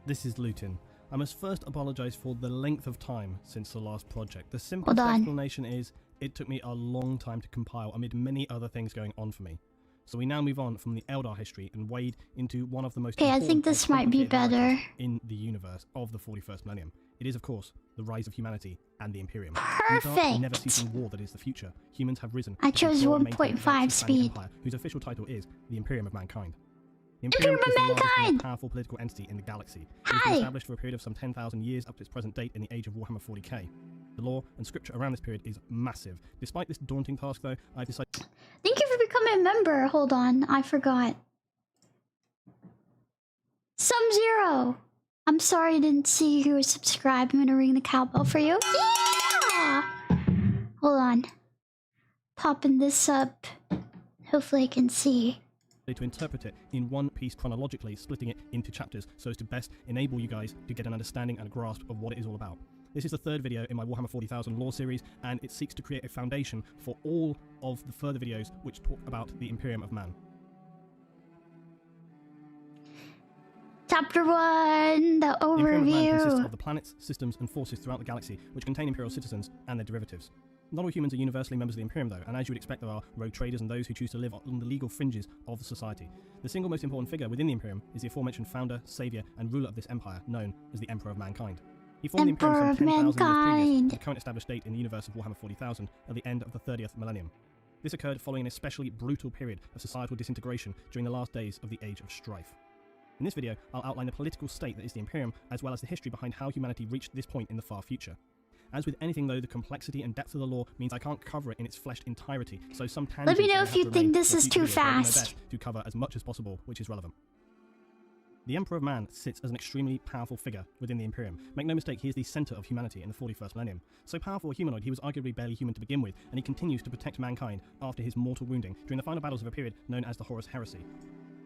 This is Lutin. I must first apologise for the length of time since the last project. The simple explanation is, it took me a long time to compile amid many other things going on for me. So we now move on from the Eldar history and wade into one of the most I think this might be better in the universe of the 41st millennium. It is, of course, the rise of humanity and the Imperium. Perfect! In the never-ceasing war that is the future, humans have risen. I chose 1.5 speed. Empire, whose official title is the Imperium of Mankind. The Imperium of is the largest and Mankind! most powerful political entity in the galaxy. It has been established for a period of some 10,000 years up to its present date in the age of Warhammer 40k. The lore and scripture around this period is massive. Despite this daunting task, though, I've decided... Thank you for becoming a member. Hold on, I forgot. Sub-Zero! I'm sorry I didn't see you were subscribed. I'm gonna ring the cowbell for you. Yeah! Hold on. Popping this up. Hopefully I can see. To interpret it in one piece chronologically, splitting it into chapters so as to best enable you guys to get an understanding and a grasp of what it is all about. This is the third video in my Warhammer 40,000 lore series, and it seeks to create a foundation for all of the further videos which talk about the Imperium of Man. Chapter 1, the overview. The Imperium of Man consists of the planets, systems, and forces throughout the galaxy which contain Imperial citizens and their derivatives. Not all humans are universally members of the Imperium though, and as you would expect, there are rogue traders and those who choose to live on the legal fringes of society. The single most important figure within the Imperium is the aforementioned founder, saviour, and ruler of this empire, known as the Emperor of Mankind. He formed the Imperium some 10,000 years previous to the current established date in the universe of Warhammer 40,000 at the end of the 30th millennium. This occurred following an especially brutal period of societal disintegration during the last days of the Age of Strife. In this video, I'll outline the political state that is the Imperium, as well as the history behind how humanity reached this point in the far future. As with anything though, the complexity and depth of the lore means I can't cover it in its fleshed entirety, so some tangents Let me know if you think this is too fast. To cover as much as possible, which is relevant. The Emperor of Man sits as an extremely powerful figure within the Imperium. Make no mistake, he is the centre of humanity in the 41st millennium. So powerful a humanoid, he was arguably barely human to begin with, and he continues to protect mankind after his mortal wounding during the final battles of a period known as the Horus Heresy.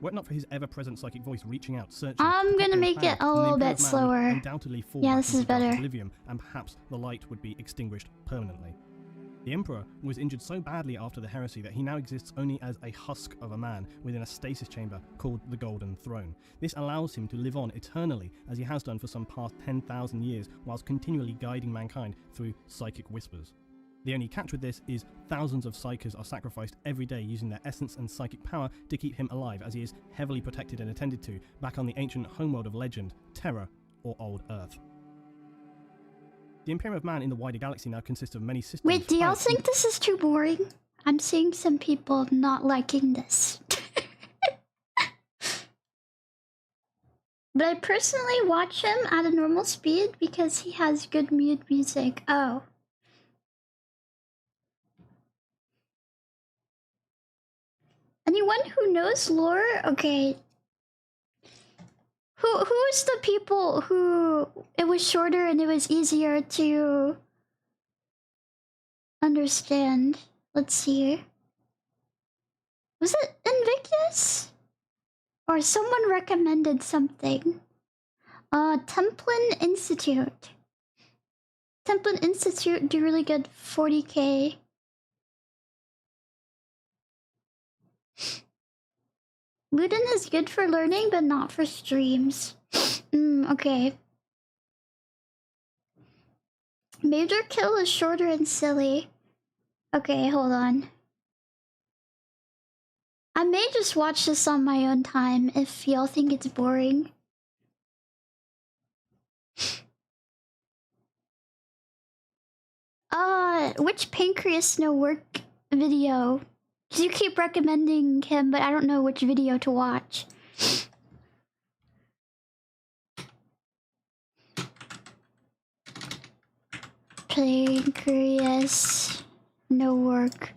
Were it not for his ever-present psychic voice reaching out, searching... I'm gonna make it a little bit slower. Undoubtedly fall yeah, back this is into dark better. oblivion, and perhaps the light would be extinguished permanently. The Emperor was injured so badly after the heresy that he now exists only as a husk of a man within a stasis chamber called the Golden Throne. This allows him to live on eternally, as he has done for some past 10,000 years, whilst continually guiding mankind through psychic whispers. The only catch with this is thousands of psykers are sacrificed every day using their essence and psychic power to keep him alive, as he is heavily protected and attended to back on the ancient homeworld of legend, Terra, or Old Earth. The Imperium of Man in the wider galaxy now consists of many systems... Wait, do y'all think this is too boring? I'm seeing some people not liking this. But I personally watch him at a normal speed because he has good mood music. Oh. Anyone who knows lore? Okay. Who's the people who it was shorter and it was easier to understand? Let's see. Was it Invictus? Or someone recommended something. Templin Institute. Templin Institute do really good 40k. Luden is good for learning, but not for streams. Okay. Major Kill is shorter and silly. Okay, hold on. I may just watch this on my own time if y'all think it's boring. Which Pancreas No Work video? You keep recommending him, but I don't know which video to watch. Pancreas No Work.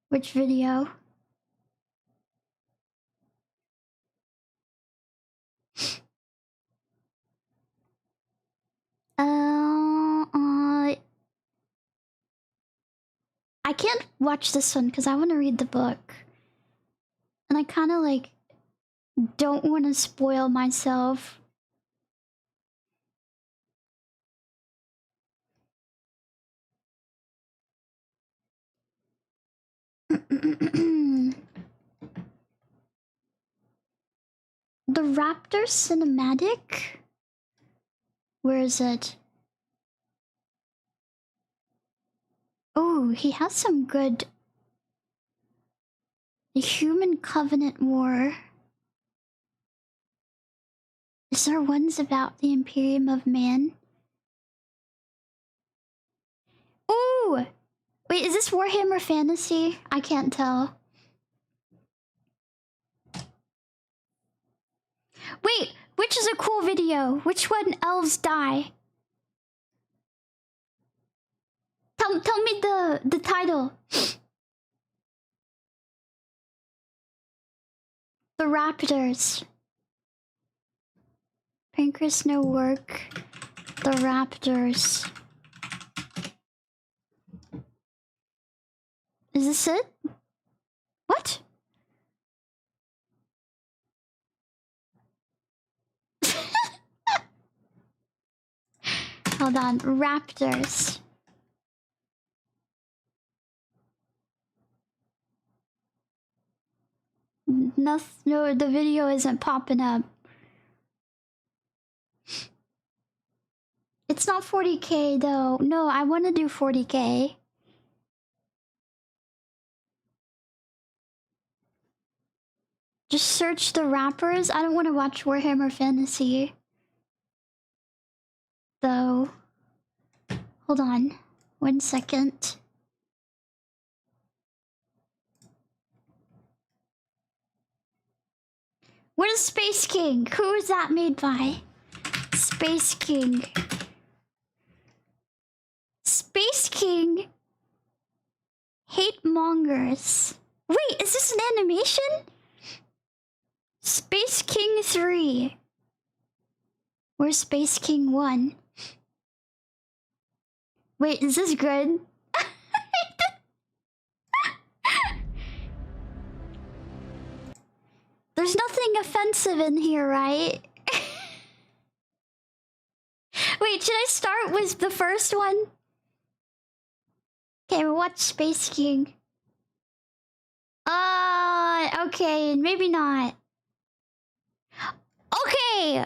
Which video? I can't watch this one because I want to read the book. And I kind of like don't want to spoil myself. The Raptor cinematic? Where is it? Oh, he has some good... The Human Covenant War. Is there ones about the Imperium of Man? Ooh! Wait, is this Warhammer Fantasy? I can't tell. Wait, which is a cool video? Which one elves die? Tell me the title. The Raptors. Pancreas No Work. The Raptors. Is this it? What? Hold on, Raptors. No, the video isn't popping up. It's not 40k though. No, I want to do 40k. Just search the rappers. I don't want to watch Warhammer Fantasy. Though. Hold on. 1 second. What is Space King? Who is that made by? Space King. Space King. Hate mongers. Wait, is this an animation? Space King 3. Where's Space King 1? Wait, is this good? There's nothing offensive in here, right? Wait, should I start with the first one? Okay, we'll watch Space King. Okay, maybe not. Okay!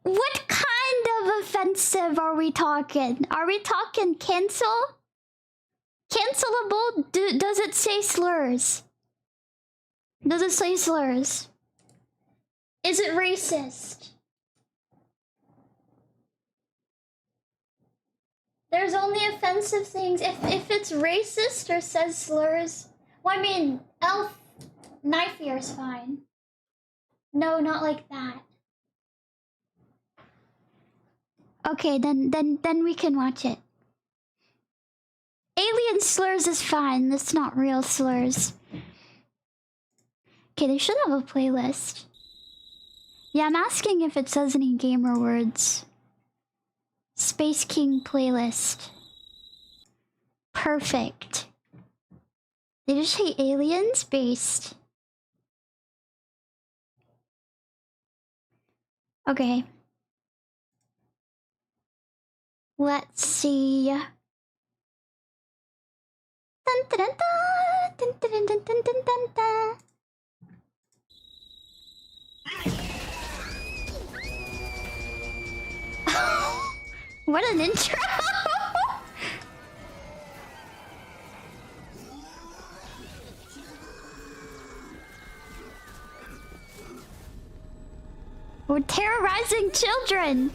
What kind of offensive are we talking? Are we talking cancel? Cancelable? Does it say slurs? Does it say slurs? Is it racist? There's only offensive things. If it's racist or says slurs... Well, I mean, elf knife ear is fine. No, not like that. Okay, then we can watch it. Alien slurs is fine. That's not real slurs. Okay, they should have a playlist. Yeah, I'm asking if it says any gamer words. Space King playlist. Perfect. They just hate aliens? Based. Okay. Let's see. Dun, dun, dun, dun, dun, dun, dun, dun, dun, dun, dun. What an intro! We're terrorizing children!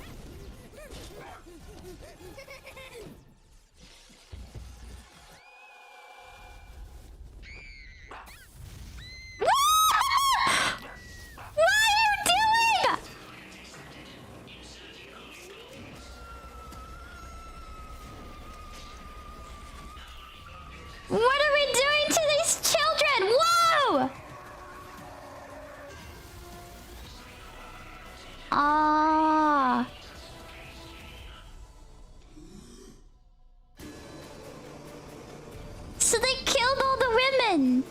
What are we doing to these children? Whoa! Ah. So they killed all the women.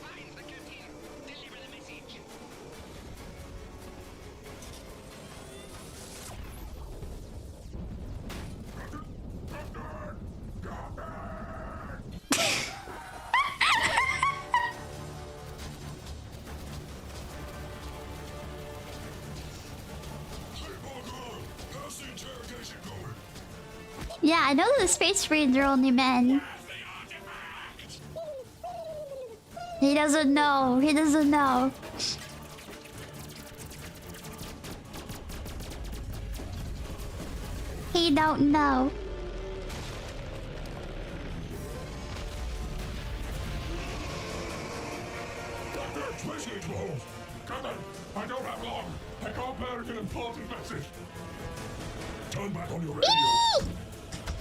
Yeah, I know the Space Marines are only men. He doesn't know. He doesn't know. He don't know. Captain, I don't have long. I can't bear an important message. Turn back on your radio.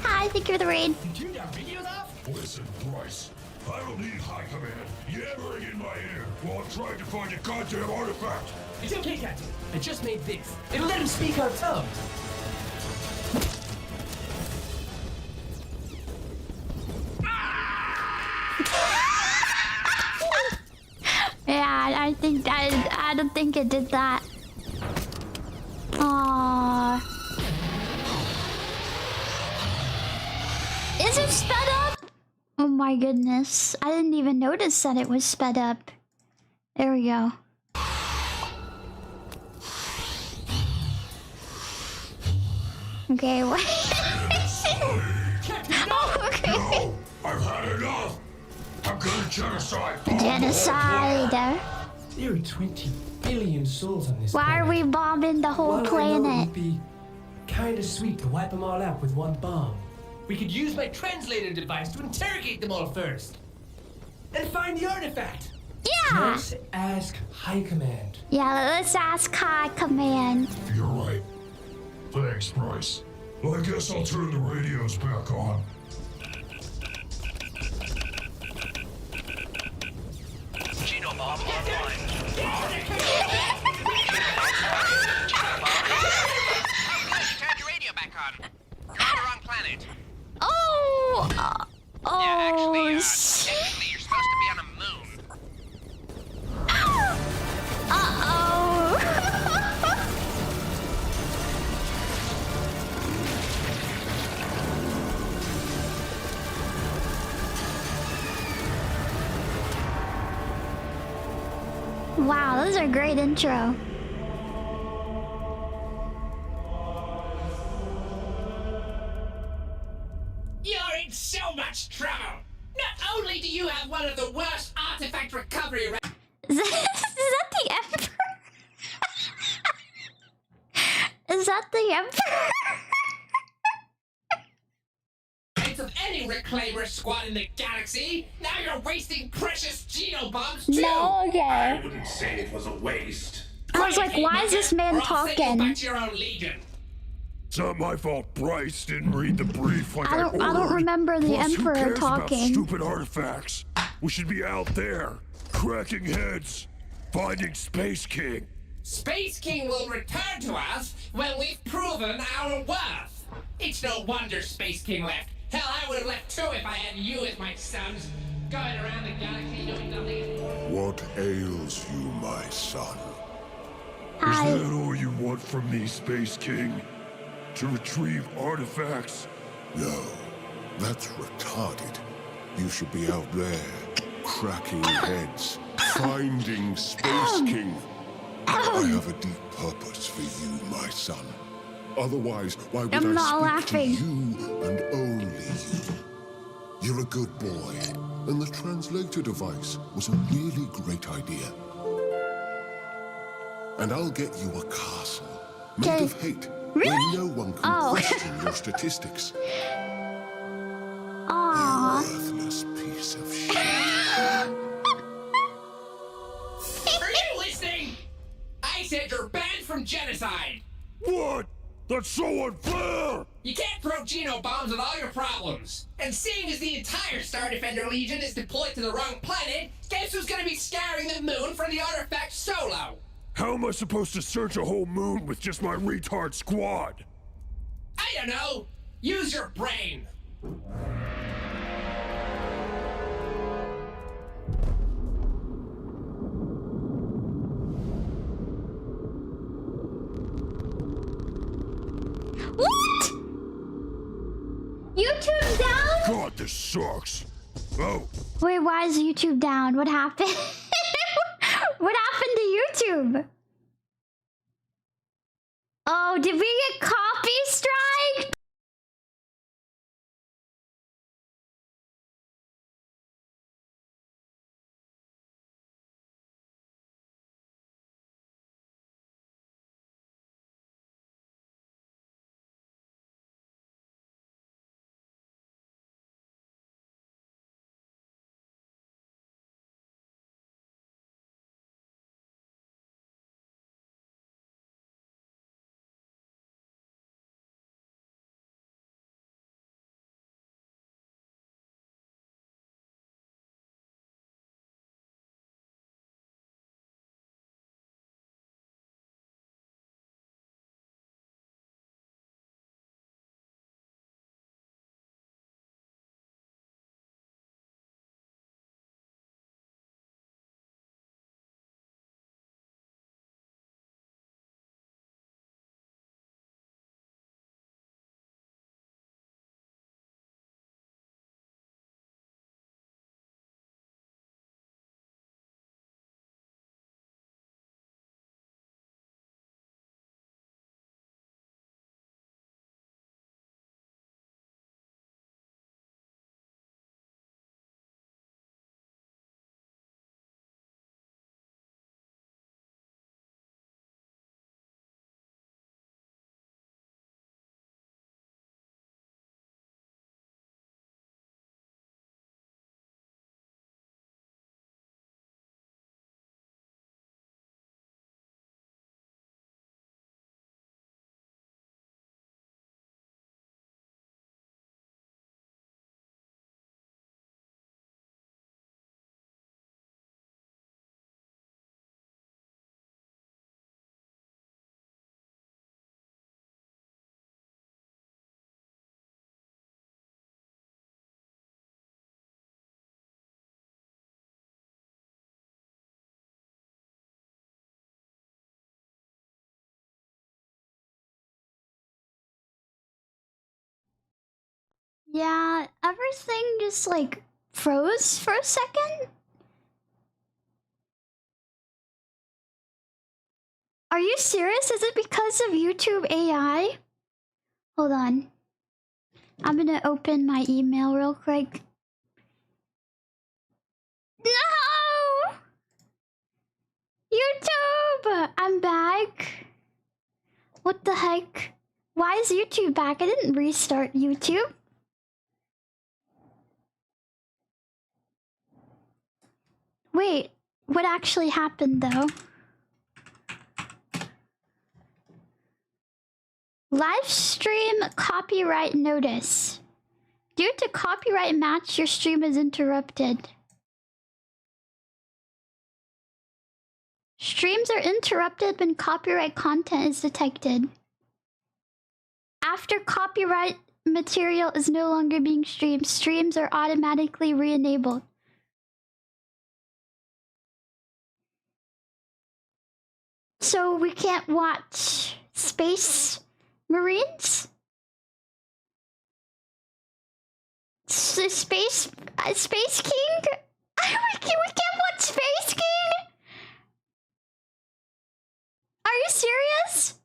Hi, thank you for the raid. Did you get video that? Listen, Bryce. I don't need high command yammering in my ear while I'm trying to find a goddamn artifact. It's okay, Captain. I just made this. It'll let him speak our tongue. Yeah, I don't think it did that. Aww. Is it sped up? Oh my goodness. I didn't even notice that it was sped up. There we go. Okay, what? Oh, okay. No, I've had enough. I'm gonna genocide. Genocide. There are 20 billion souls on this Why planet. are we bombing the whole Well, I know it planet? would be kinda sweet to wipe them all out with one bomb. We could use my translator device to interrogate them all first. And find the artifact. Yeah. Let's ask High Command. Yeah, let's ask High Command. You're right. Thanks, Bryce. Well, I guess I'll turn the radios back on. Genobomb online. Turn your radio back on. You're on the wrong planet. Oh! Yeah, actually, s- technically, you're supposed to be on a moon. Uh-oh! Wow, that was a great intro. You're in so much trouble! Not only do you have one of the worst artifact recovery Is that the Emperor? Is that the Emperor? rates of any reclaimer squad in the galaxy, now you're wasting precious genobombs too! No, okay. I wouldn't say it was a waste. I was like, why is this man Or I'll send you talking? back to your own legion. It's not my fault Bryce didn't read the brief like I don't remember the Plus, Emperor who cares talking. About stupid artifacts. We should be out there, cracking heads, finding Space King. Space King will return to us when we've proven our worth. It's no wonder Space King left. Hell, I would have left too if I had you as my sons, going around the galaxy doing nothing. What ails you, my son? Hi. Is that all you want from me, Space King? To retrieve artifacts? No, that's retarded. You should be out there, cracking heads, finding Space King. I have a deep purpose for you, my son. Otherwise, why would I'm I not speak laughing. to you and only you? You're a good boy, and the translator device was a really great idea. And I'll get you a castle made Okay. of hate, Really? where no one can Oh. question your statistics. Aww. Worthless piece of shit. Are you listening? I said you're banned from genocide. What? That's so unfair! You can't throw genobombs at all your problems. And seeing as the entire Star Defender Legion is deployed to the wrong planet, guess who's gonna be scouring the moon for the artifact solo? How am I supposed to search a whole moon with just my retard squad? I don't know. Use your brain. What? YouTube down? God, this sucks. Oh, Wait, why is YouTube down? What happened? What happened to YouTube? Oh, did we get copy strike? Yeah, everything just like froze for a second. Are you serious? Is it because of YouTube AI? Hold on. I'm gonna open my email real quick. No! YouTube! I'm back. What the heck? Why is YouTube back? I didn't restart YouTube. Wait, what actually happened though? Live stream copyright notice. Due to copyright match, your stream is interrupted. Streams are interrupted when copyright content is detected. After copyright material is no longer being streamed, streams are automatically re-enabled. So we can't watch Space Marines? Space King? we can't watch Space King? Are you serious?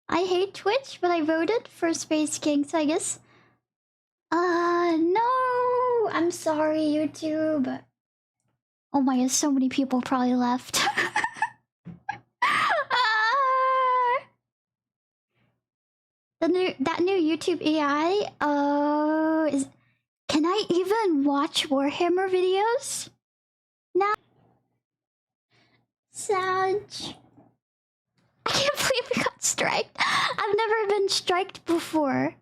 I hate Twitch, but I voted for Space King, so I guess... no! I'm sorry, YouTube. Oh my god, so many people probably left. That new YouTube AI, can I even watch Warhammer videos now? Sag. I can't believe we got striked. I've never been striked before.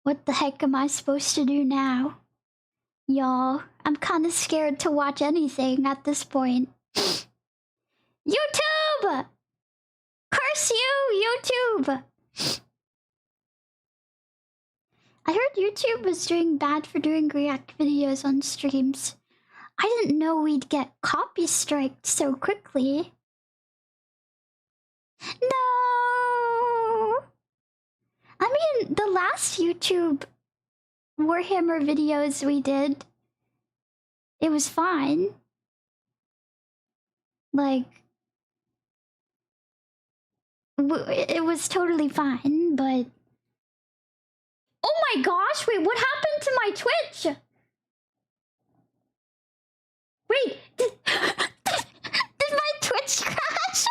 What the heck am I supposed to do now? Y'all, I'm kind of scared to watch anything at this point. YouTube! Curse you, YouTube! I heard YouTube was doing bad for doing react videos on streams. I didn't know we'd get copy striked so quickly. No! I mean, the last YouTube Warhammer videos we did, it was fine. Like, it was totally fine, but... Oh my gosh, wait, what happened to my Twitch? Wait, did my Twitch crash?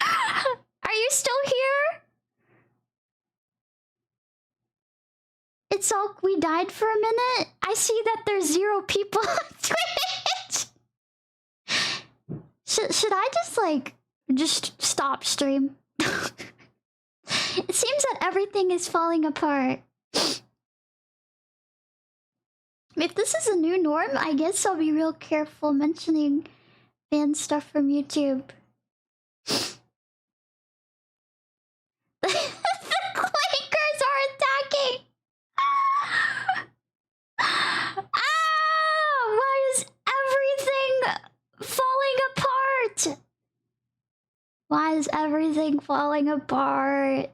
Are you still here? It's all, we died for a minute? I see that there's 0 people on Twitch. Should I just stop stream? It seems that everything is falling apart. If this is a new norm, I guess I'll be real careful mentioning banned stuff from YouTube. The clinkers are attacking! Why is everything falling apart? Why is everything falling apart?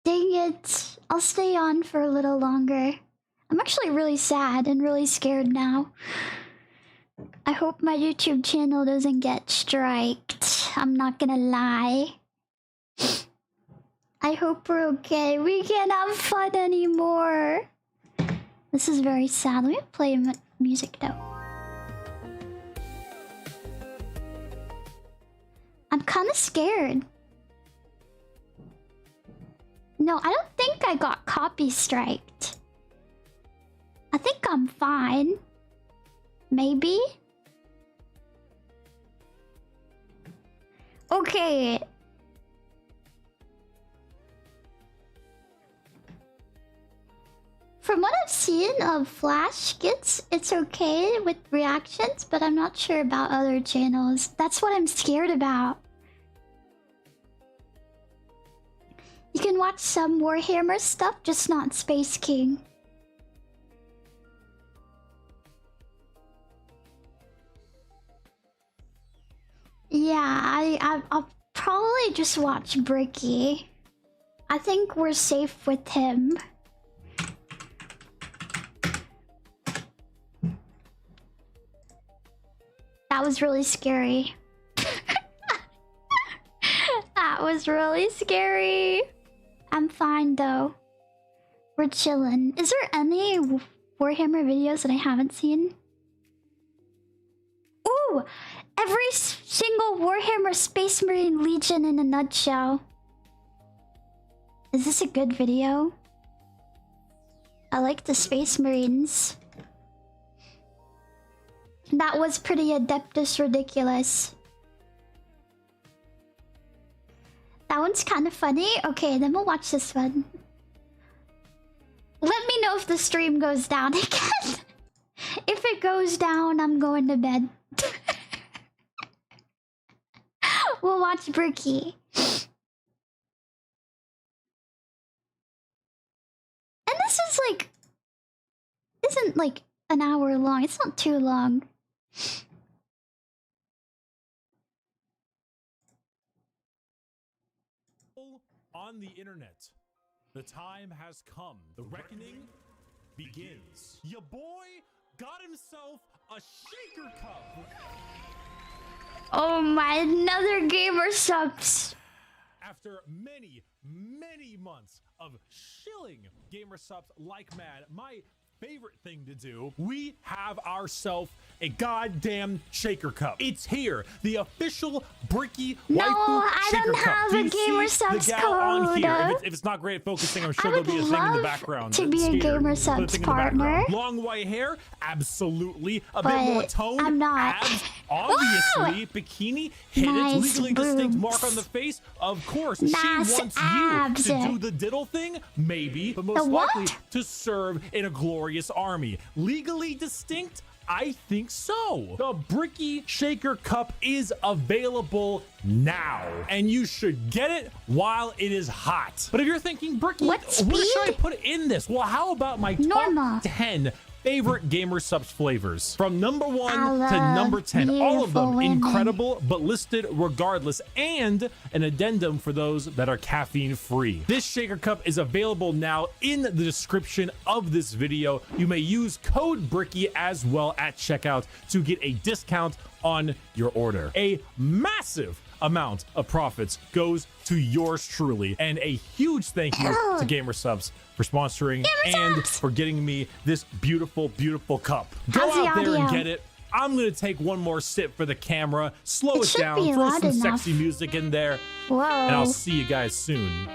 Dang it. I'll stay on for a little longer. I'm actually really sad and really scared now. I hope my YouTube channel doesn't get striked. I'm not gonna lie. I hope we're okay. We can't have fun anymore. This is very sad. Let me play music though. I'm kind of scared. No, I don't think I got copy striked. I think I'm fine. Maybe? Okay. From what I've seen of Flash skits, it's okay with reactions, but I'm not sure about other channels. That's what I'm scared about. You can watch some Warhammer stuff, just not Space King. Yeah, I'll probably just watch Bricky. I think we're safe with him. That was really scary. That was really scary. I'm fine though. We're chilling. Is there any Warhammer videos that I haven't seen? Ooh! Every single Warhammer Space Marine Legion in a nutshell. Is this a good video? I like the Space Marines. That was pretty Adeptus Ridiculous. That one's kind of funny. Okay, then we'll watch this one. Let me know if the stream goes down again. If it goes down, I'm going to bed. We'll watch Bricky. And this is like... isn't like an hour long. It's not too long. On the internet, the time has come. The reckoning begins. Your boy got himself a shaker cup. Oh my, another gamer subs. After many months of shilling gamer subs like mad, my favorite thing to do, we have ourselves a goddamn shaker cup. It's here, the official Bricky waifu shaker cup. I don't have a gamer subs code. If it's not great at focusing, I'm sure there'll be a thing in the background. To be a gamer subs partner. Long white hair, absolutely. A bit more tone. I'm not. Abs, obviously. Bikini, hidden, nice legally distinct mark on the face. Of course, she wants you to do the diddle thing, maybe, but most likely to serve in a glorious army. Legally distinct? I think so. The Bricky Shaker Cup is available now, and you should get it while it is hot. But if you're thinking, Bricky, what should I put in this? Well, how about my top 10 favorite gamer subs flavors? From number 1 to number 10, all of them incredible, but listed regardless, and an addendum for those that are caffeine free. This shaker cup is available now in the description of this video. You may use code Bricky as well at checkout to get a discount on your order. A massive amount of profits goes to yours truly, and a huge thank you to Gamer Subs for sponsoring and for getting me this beautiful cup. Go out there and get it. I'm gonna take one more sip for the camera, slow it down, throw some sexy music in there, and I'll see you guys soon.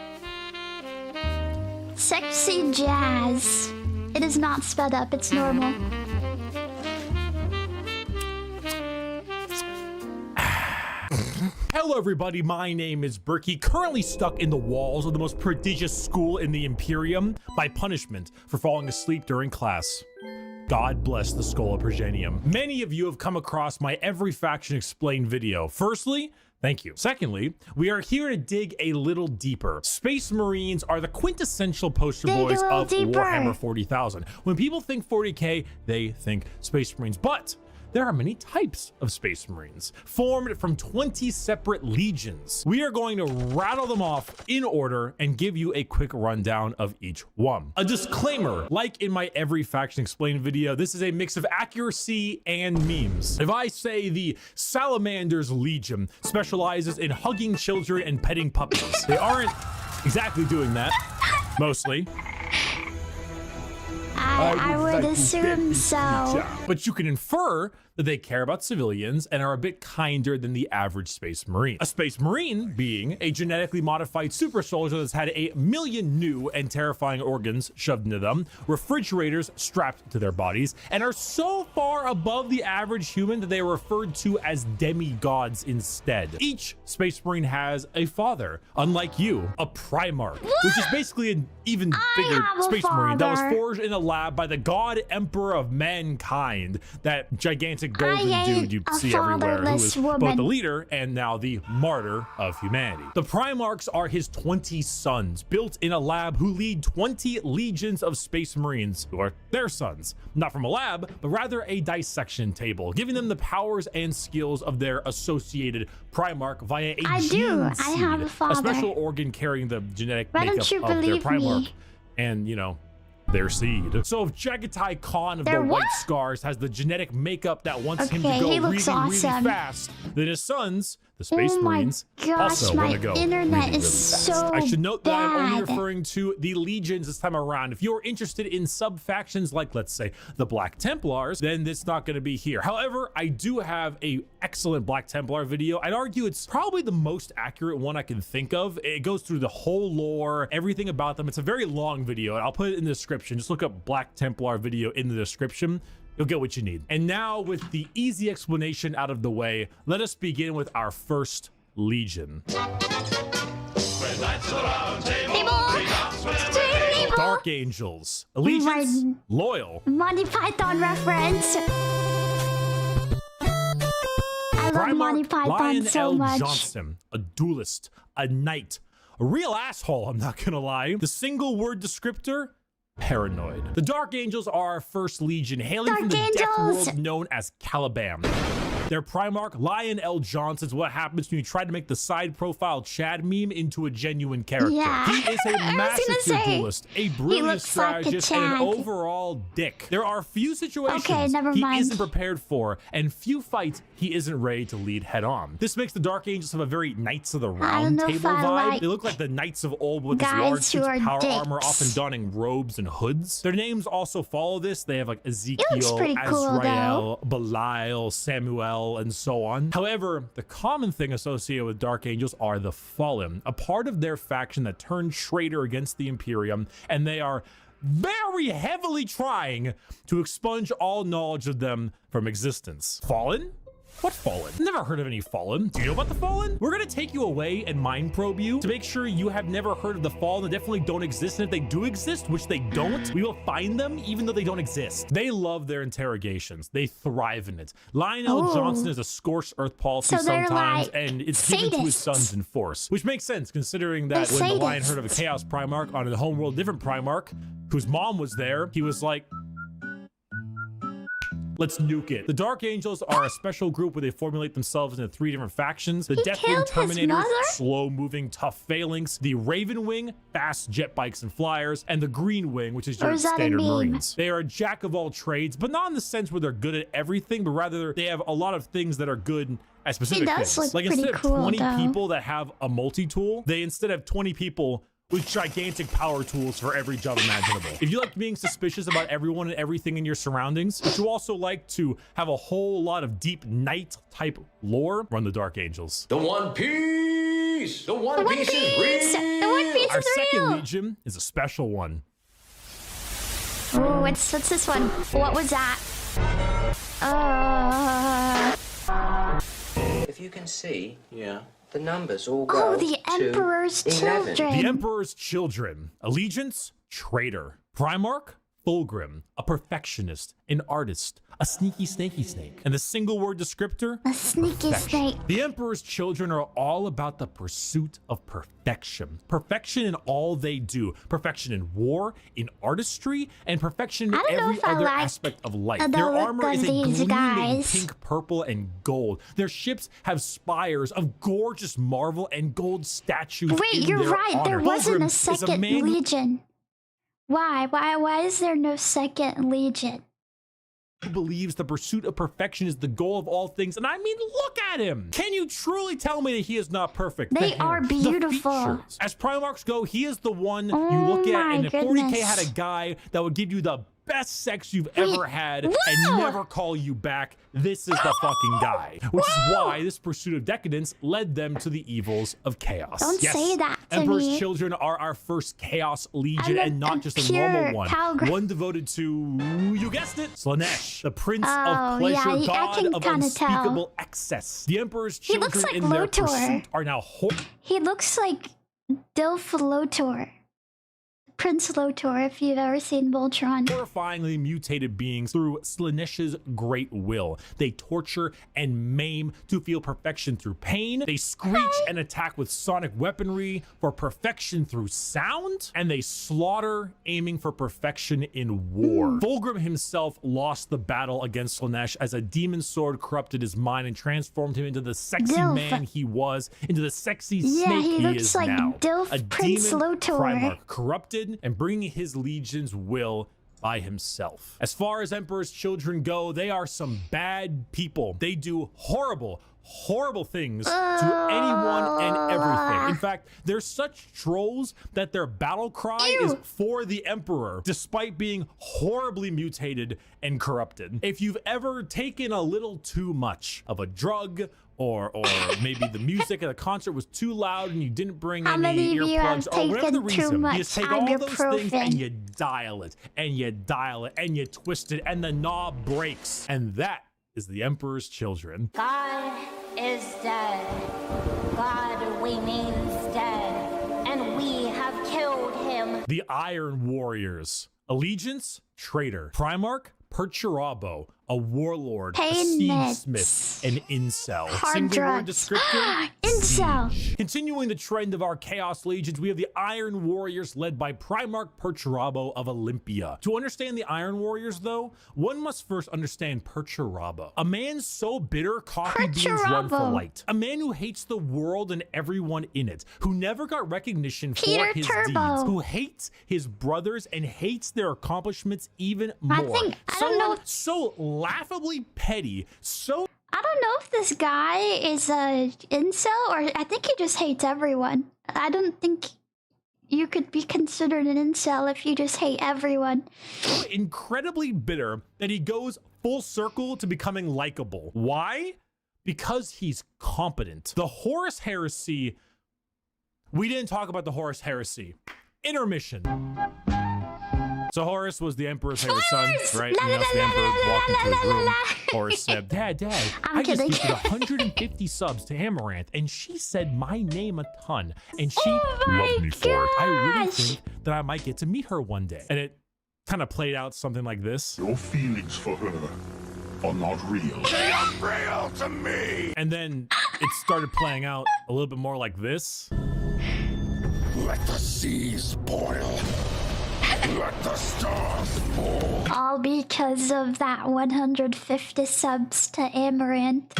Sexy jazz. It is not sped up, it's normal. Hello everybody, my name is Bricky, currently stuck in the walls of the most prodigious school in the Imperium by punishment for falling asleep during class. God bless the Schola Progenium. Many of you have come across my Every Faction Explained video. Firstly, thank you. Secondly, we are here to dig a little deeper. Space Marines are the quintessential poster boys of Warhammer 40,000. When people think 40k, they think Space Marines, but there are many types of Space Marines, formed from 20 separate legions. We are going to rattle them off in order and give you a quick rundown of each one. A disclaimer, like in my Every Faction Explained video, this is a mix of accuracy and memes. If I say the Salamander's Legion specializes in hugging children and petting puppies, they aren't exactly doing that, mostly. I would assume so. But you can infer that they care about civilians and are a bit kinder than the average Space Marine. A Space Marine being a genetically modified super soldier that's had 1 million new and terrifying organs shoved into them, refrigerators strapped to their bodies, and are so far above the average human that they are referred to as demigods instead. Each Space Marine has a father, unlike you, a Primarch, which is basically an even bigger Space Marine that was forged in a lab by the God Emperor of mankind, that gigantic golden dude you see everywhere, who is both the leader and now the martyr of humanity. The Primarchs are his 20 sons, built in a lab, who lead 20 legions of space marines, who are their sons, not from a lab, but rather a dissection table, giving them the powers and skills of their associated Primarch via a gene I have a father. a special organ carrying the genetic makeup of their Primarch, and, you know, their seed. So if Jagatai Khan of the White Scars has the genetic makeup that wants him to go really fast, then his sons, the Space Marines, also want to go internet is fast. so I should note that I'm only bad. referring to the legions this time around. If you're interested in sub-factions like, let's say, the Black Templars, then it's not going to be here. However, I do have a excellent Black Templar video. I'd argue it's probably the most accurate one I can think of. It goes through the whole lore, everything about them. It's a very long video, and I'll put it in the description. Just look up Black Templar video in the description. You'll get what you need. And now, with the easy explanation out of the way, let us begin with our first legion. Dark Angels. Allegiance, loyal. Monty Python reference. I love Monty Python Lion so L. much. Johnson, a duelist, a knight, a real asshole, I'm not gonna lie. The single word descriptor, paranoid. The Dark Angels are our first legion, hailing from the death world known as Caliban. Their Primarch, Lion L. Johnson, is what happens when you try to make the side profile Chad meme into a genuine character. Yeah. He is a massive duelist, a brilliant strategist, like and an overall dick. There are few situations he isn't prepared for, and few fights he isn't ready to lead head on. This makes the Dark Angels have a very Knights of the Round Table vibe. They look like the knights of old with this large suits, power armor, often donning robes and hoods. Their names also follow this. They have like Ezekiel, Azrael, Belial, Samuel, and so on. However, the common thing associated with Dark Angels are the Fallen, a part of their faction that turned traitor against the Imperium, and they are very heavily trying to expunge all knowledge of them from existence. Fallen? What Fallen? Never heard of any Fallen. Do you know about the Fallen? We're gonna take you away and mind probe you to make sure you have never heard of the Fallen. They definitely don't exist, and if they do exist, which they don't, we will find them even though they don't exist. They love their interrogations. They thrive in it. Lion L. Johnson is a scorched earth policy sometimes, and it's given to his sons in force, which makes sense considering that when the Lion heard of a Chaos Primarch on a homeworld different Primarch, whose mom was there, he was like, let's nuke it. The Dark Angels are a special group where they formulate themselves into 3 different factions. The Deathwing Terminators, slow-moving, tough phalanx. The Raven Wing, fast jet bikes and flyers. And the Green Wing, which is your standard Marines. They are a jack of all trades, but not in the sense where they're good at everything, but rather they have a lot of things that are good at specific things. Like instead of 20 people that have a multi-tool, they instead have 20 people with gigantic power tools for every job imaginable. If you like being suspicious about everyone and everything in your surroundings, but you also like to have a whole lot of deep knight type lore, run the Dark Angels. The One Piece! The One Piece is real! The One Piece Our is real! second legion is a special one. Oh, what's this one? What was that? If you can see, the numbers all go the Emperor's Children. The Emperor's Children. Allegiance, traitor. Primarch, Fulgrim, a perfectionist, an artist, a sneaky snaky snake. And the single word descriptor? A sneaky snake. The Emperor's Children are all about the pursuit of perfection. Perfection in all they do. Perfection in war, in artistry, and perfection in every other aspect of life. Their armor is a gleaming pink, purple, and gold. Their ships have spires of gorgeous marble and gold statues. Wait, you're right. There wasn't a second legion. Why is there no second legion? Who believes the pursuit of perfection is the goal of all things, and I mean, look at him. Can you truly tell me that he is not perfect? They are beautiful. As Primarchs go, he is the one you look at, and if 40K had a guy that would give you the best sex you've ever had and never call you back, this is the fucking guy. Which is why this pursuit of decadence led them to the evils of chaos. Don't say that to Emperor's me. Children are our first Chaos Legion, and not just a normal one. One devoted to, you guessed it, Slanesh, the Prince of Pleasure, God of unspeakable excess. The Emperor's Children in their pursuit are now He looks like Dilf Lotor. Prince Lotor, if you've ever seen Voltron. Horrifyingly mutated beings through Slaaneish's great will. They torture and maim to feel perfection through pain. They screech and attack with sonic weaponry for perfection through sound. And they slaughter, aiming for perfection in war. Fulgrim himself lost the battle against Slaanesh as a demon sword corrupted his mind and transformed him into the sexy man he was, into the sexy snake he is like now. Dilf A Prince demon Lotor. Primarch, corrupted and bringing his legion's will by himself. As far as Emperor's children go, they are some bad people. They do horrible things to anyone and everything. In fact, they're such trolls that their battle cry is for the Emperor, despite being horribly mutated and corrupted. If you've ever taken a little too much of a drug, or maybe the music at a concert was too loud and you didn't bring any earplugs, or whatever the reason, you just take all those things and you dial it, and you dial it, and you twist it, and the knob breaks. And that is the Emperor's children. God is dead. God remains dead, and we have killed him. The Iron Warriors. Allegiance, traitor. Primarch, Perturabo, a warlord, a siegesmith, an incel. Single word descriptor, incel. Siege. Continuing the trend of our Chaos Legions, we have the Iron Warriors led by Primarch Perturabo of Olympia. To understand the Iron Warriors, though, one must first understand Perturabo. A man so bitter, coffee beans run for light. A man who hates the world and everyone in it, who never got recognition for his deeds, who hates his brothers and hates their accomplishments even more. Someone so laughably petty, so... I don't know if this guy is a incel, or I think he just hates everyone. I don't think you could be considered an incel if you just hate everyone. So incredibly bitter that he goes full circle to becoming likable. Why? Because he's competent. The Horus Heresy... We didn't talk about the Horus Heresy. Intermission. So Horus was the Emperor's favorite son, right? You know, the Emperor walked into his room. Horus said, Dad, I just gifted 150 subs to Amaranth, and she said my name a ton, and she loved me for it. I really think that I might get to meet her one day. And it kind of played out something like this. Your feelings for her are not real. They are real to me! And then it started playing out a little bit more like this. Let the seas boil. Let the stars fall. All because of that 150 subs to Amaranth.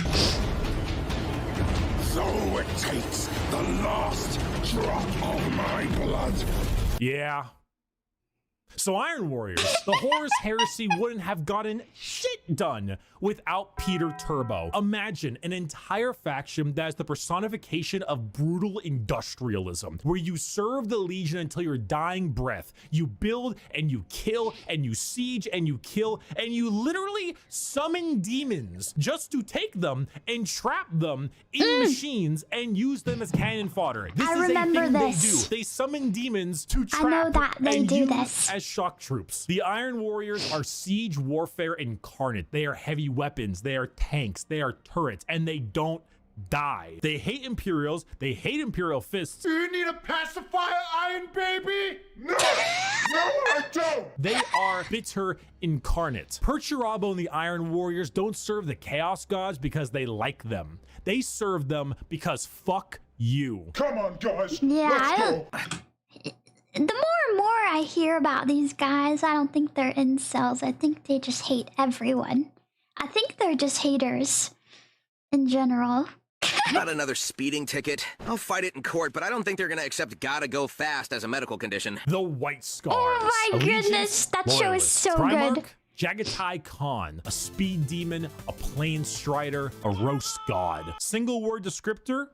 So it takes the last drop of my blood. Yeah. So Iron Warriors, the Horus Heresy wouldn't have gotten shit done without Peter Turbo. Imagine an entire faction that is the personification of brutal industrialism, where you serve the Legion until your dying breath. You build and you kill and you siege and you kill and you literally summon demons just to take them and trap them in machines and use them as cannon fodder. This is a thing they do. They summon demons to trap and use as shock troops. The Iron Warriors are siege warfare incarnate. They are heavy weapons, they are tanks, they are turrets, and they don't die. They hate Imperials, they hate Imperial fists. Do you need a pacifier, Iron Baby? No! No, I don't! They are bitter incarnate. Perturabo and the Iron Warriors don't serve the Chaos Gods because they like them. They serve them because fuck you. Come on, guys. Yeah, let's go. The more and more I hear about these guys, I don't think they're incels. I think they just hate everyone. I think they're just haters in general. Not another speeding ticket. I'll fight it in court, but I don't think they're gonna accept gotta go fast as a medical condition. The White Scars. Oh my goodness, that show is so good. Jagatai Khan, a speed demon, a plane strider, a roast god. Single word descriptor,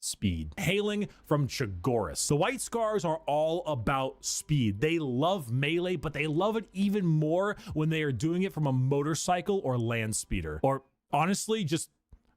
speed. Hailing from Chagoris. The White Scars are all about speed. They love melee, but they love it even more when they are doing it from a motorcycle or land speeder. Or honestly, just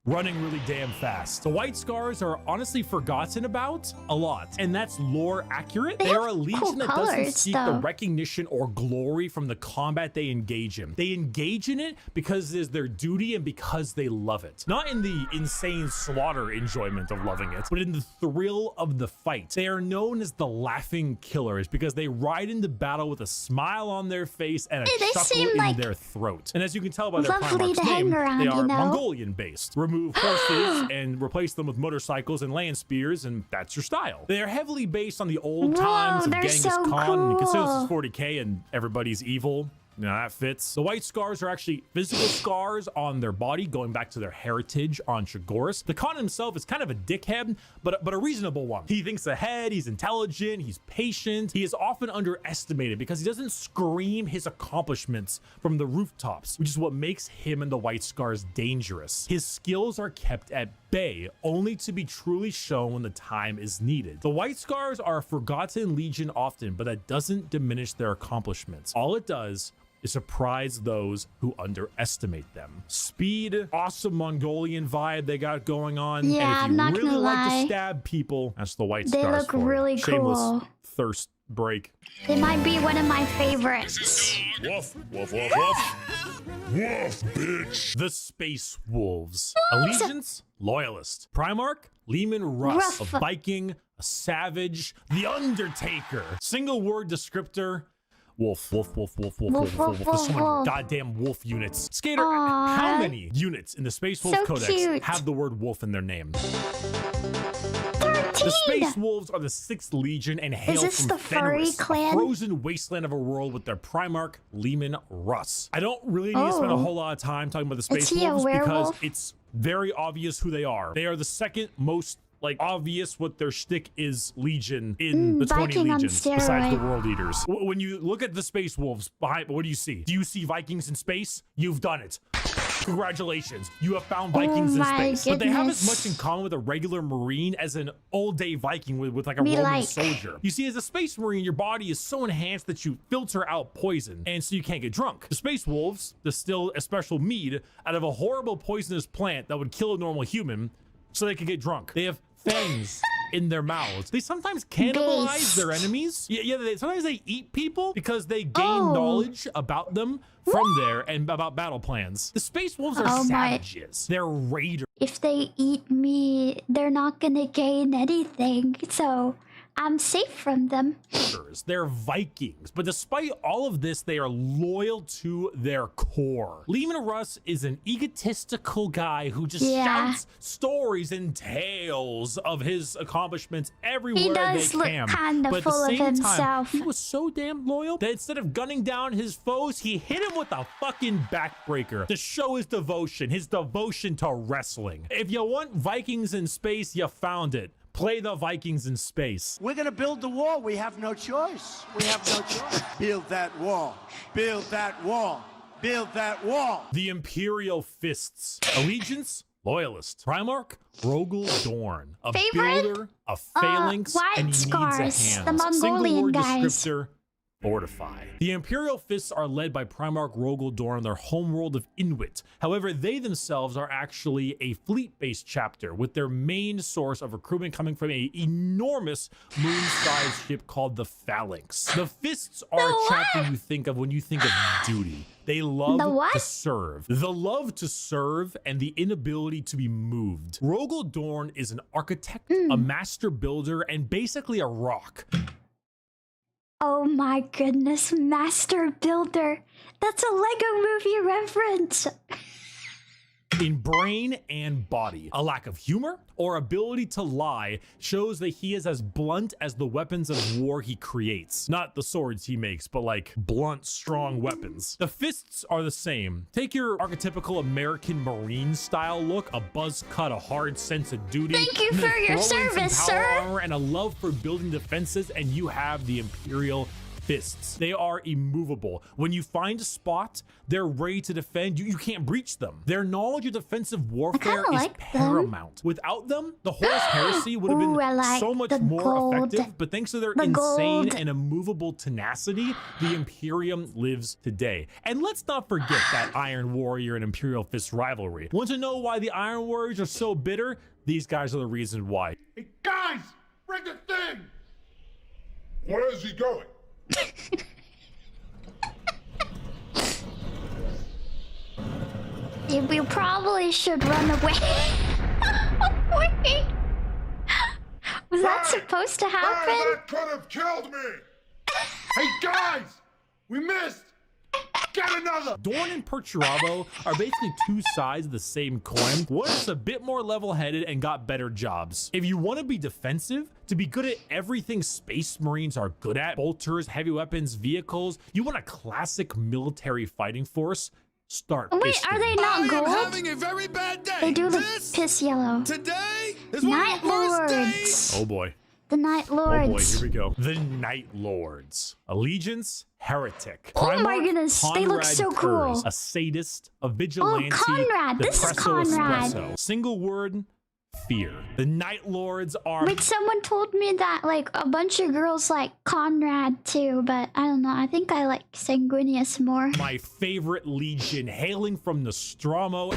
running really damn fast. The White Scars are honestly forgotten about a lot, and that's lore accurate. They are a legion that doesn't seek the recognition or glory from the combat they engage in. They engage in it because it is their duty and because they love it. Not in the insane slaughter enjoyment of loving it, but in the thrill of the fight. They are known as the Laughing Killers because they ride into battle with a smile on their face and a chuckle in their throat. And as you can tell by their Primarch's name, they are Mongolian based. Remove horses and replace them with motorcycles and land spears, and that's your style. They are heavily based on the old times of Genghis Khan, and considers it's 40k and everybody's evil. Now that fits. The White Scars are actually physical scars on their body, going back to their heritage on Chagoris. The Khan himself is kind of a dickhead, but a reasonable one. He thinks ahead, he's intelligent, he's patient. He is often underestimated because he doesn't scream his accomplishments from the rooftops, which is what makes him and the White Scars dangerous. His skills are kept at bay, only to be truly shown when the time is needed. The White Scars are a forgotten legion often, but that doesn't diminish their accomplishments. All it does is surprise those who underestimate them. Speed, awesome Mongolian vibe they got going on. Yeah, and if you I'm not really gonna like lie. to stab people, that's the White They Scars look for you. really Shameless cool. thirst break. They might be one of my favorites. Woof, woof, woof, woof. Woof, bitch. The Space Wolves. Allegiance, Loyalist. Primarch, Lehman Russ. Ruff. A Viking, a Savage, the Undertaker. Single word descriptor. Wolf, wolf, wolf, wolf, wolf, wolf, wolf, wolf. There's so many wolf. goddamn wolf units. Skater, Aw. how many units in the Space Wolf So Codex cute. have the word wolf in their name? 13! The Space Wolves are the 6th Legion and hail this from the furry Fenris, clan? a frozen wasteland of a world with their Primarch, Lehman Russ. I don't really need to spend a Oh. whole lot of time talking about the Space he a Wolves because werewolf? it's very obvious who they are. They are the second most obvious what their shtick is legion in the 20 Viking on legions besides the steroid. World Eaters. When you look at the Space Wolves behind, what do you see? Do you see Vikings in space? You've done it. Congratulations, you have found Vikings in my space. But they have as goodness. much in common with a regular Marine as an all-day Viking with like a Me Roman like. soldier. You see, as a Space Marine, your body is so enhanced that you filter out poison, and so you can't get drunk. The Space Wolves distill a special mead out of a horrible poisonous plant that would kill a normal human so they could get drunk. They have fangs in their mouths. They sometimes cannibalize their enemies. Sometimes they eat people because they gain knowledge about them from there and about battle plans. The Space Wolves are savages. They're raiders. If they eat me, they're not gonna gain anything, so I'm safe from them. They're Vikings, but despite all of this, they are loyal to their core. Lehman Russ is an egotistical guy who just shouts stories and tales of his accomplishments everywhere He does they look can. kinda But at full the of same time, himself. he was so damn loyal that instead of gunning down his foes, he hit him with a fucking backbreaker to show his devotion to wrestling. If you want Vikings in space, you found it. Play the Vikings in space. We're gonna build the wall. We have no choice. We have no choice. Build that wall. Build that wall. Build that wall. The Imperial Fists. Allegiance, Loyalist. Primarch, Rogel Dorn. A Favorite? builder, a phalanx, White and he Scars, needs a the hand. Single Mongolian word guys. descriptor, fortify. The Imperial Fists are led by Primarch Rogel Dorn on their homeworld of Inuit. However, they themselves are actually a fleet-based chapter, with their main source of recruitment coming from an enormous moon-sized ship called the Phalanx. The Fists are a chapter you think of when you think of duty. They love to serve. The love to serve and the inability to be moved. Rogel Dorn is an architect, a master builder, and basically a rock. Oh my goodness, Master Builder. That's a Lego movie reference. In brain and body. A lack of humor or ability to lie shows that he is as blunt as the weapons of war he creates. Not the swords he makes, but like blunt, strong weapons. The Fists are the same. Take your archetypical American Marine style look, a buzz cut, a hard sense of duty. Thank you and then for your throw in some service, power sir. armor and a love for building defenses, and you have the Imperial fists. They are immovable. When you find a spot, they're ready to defend. You can't breach them. Their knowledge of defensive warfare is paramount. Without them, the Horus Heresy would have been so much more effective, but thanks to their insane and immovable tenacity, the Imperium lives today. And let's not forget that Iron Warrior and Imperial Fist rivalry. Want to know why the Iron Warriors are so bitter? These guys are the reason why. Hey guys, bring the thing! Where is he going? We probably should run away. Wait. Was that supposed to happen? That could have killed me! Hey guys! We missed! Get another! Dorn and Perturabo are basically two sides of the same coin. One is a bit more level-headed and got better jobs. If you want to be defensive, to be good at everything Space Marines are good at, bolters, heavy weapons, vehicles, you want a classic military fighting force, start Wait, Piston. are they not gold? Having a very bad day. They do look piss yellow. Today is Night one of the worst Lords. days. Oh boy. The Night Lords. Oh boy, here we go. The Night Lords. Allegiance, heretic. Oh my goodness, they look so cool. A sadist, a vigilante. Oh, Conrad, this is Conrad. Espresso. Single word, fear. The Night Lords are... Wait, someone told me that like a bunch of girls like Conrad too, but I don't know. I think I like Sanguinius more. my favorite legion, hailing from Nostromo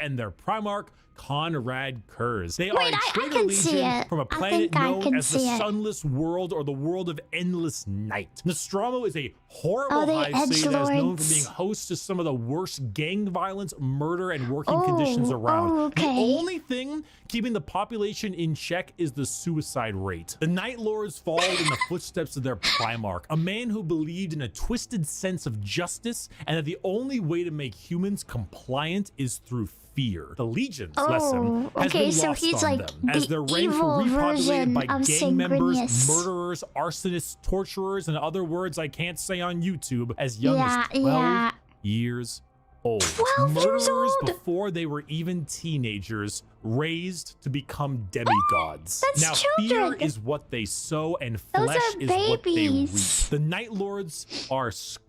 and their Primarch, Conrad Kurz. They are a traitor legion from a planet known as the Sunless World or the World of Endless Night. Nostromo is a horrible hive city that is known for being host to some of the worst gang violence, murder, and working conditions around. The only thing keeping the population in check is the suicide rate. The Night Lords followed in the footsteps of their Primarch, a man who believed in a twisted sense of justice and that the only way to make humans compliant is through fear. The legions, bless him, has been so lost he's on like them, as their the ranks were evil repopulated version by of gang members, Sanguinius. murderers, arsonists, torturers, and other words I can't say on YouTube, as young as 12 years old. 12 years Murderers old? before they were even teenagers, raised to become demigods. That's Now, children. fear is what they sow, and Those flesh are is what they reap. babies. The Night Lords are scum.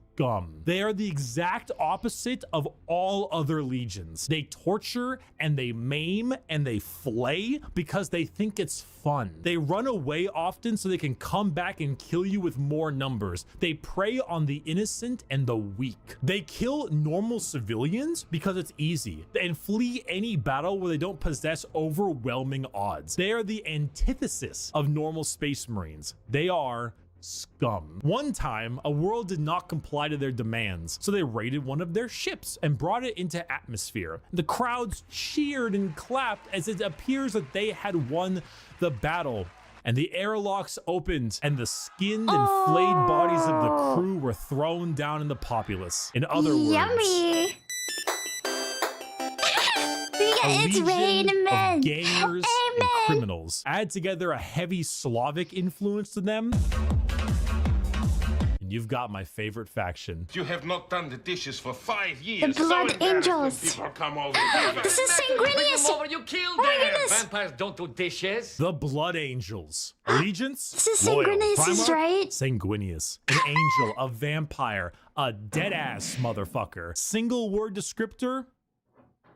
They are the exact opposite of all other legions. They torture and they maim and they flay because they think it's fun. They run away often so they can come back and kill you with more numbers. They prey on the innocent and the weak. They kill normal civilians because it's easy and flee any battle where they don't possess overwhelming odds. They are the antithesis of normal Space Marines. They are scum. One time, a world did not comply to their demands, so they raided one of their ships and brought it into atmosphere. The crowds cheered and clapped as it appears that they had won the battle. And the airlocks opened, and the skinned and flayed bodies of the crew were thrown down in the populace. In other words, Yummy. It's raining men. of gangers and criminals. Add together a heavy Slavic influence to them, and you've got my favorite faction. You have not done the dishes for 5 years. The Blood Angels. People come over here. This is Sanguinius. You killed Oh my them. goodness. Vampires don't do dishes. The Blood Angels. Allegiance? This is loyal. Sanguinius, Primarch? right? Sanguinius. An angel, a vampire, a dead-ass motherfucker. Single word descriptor?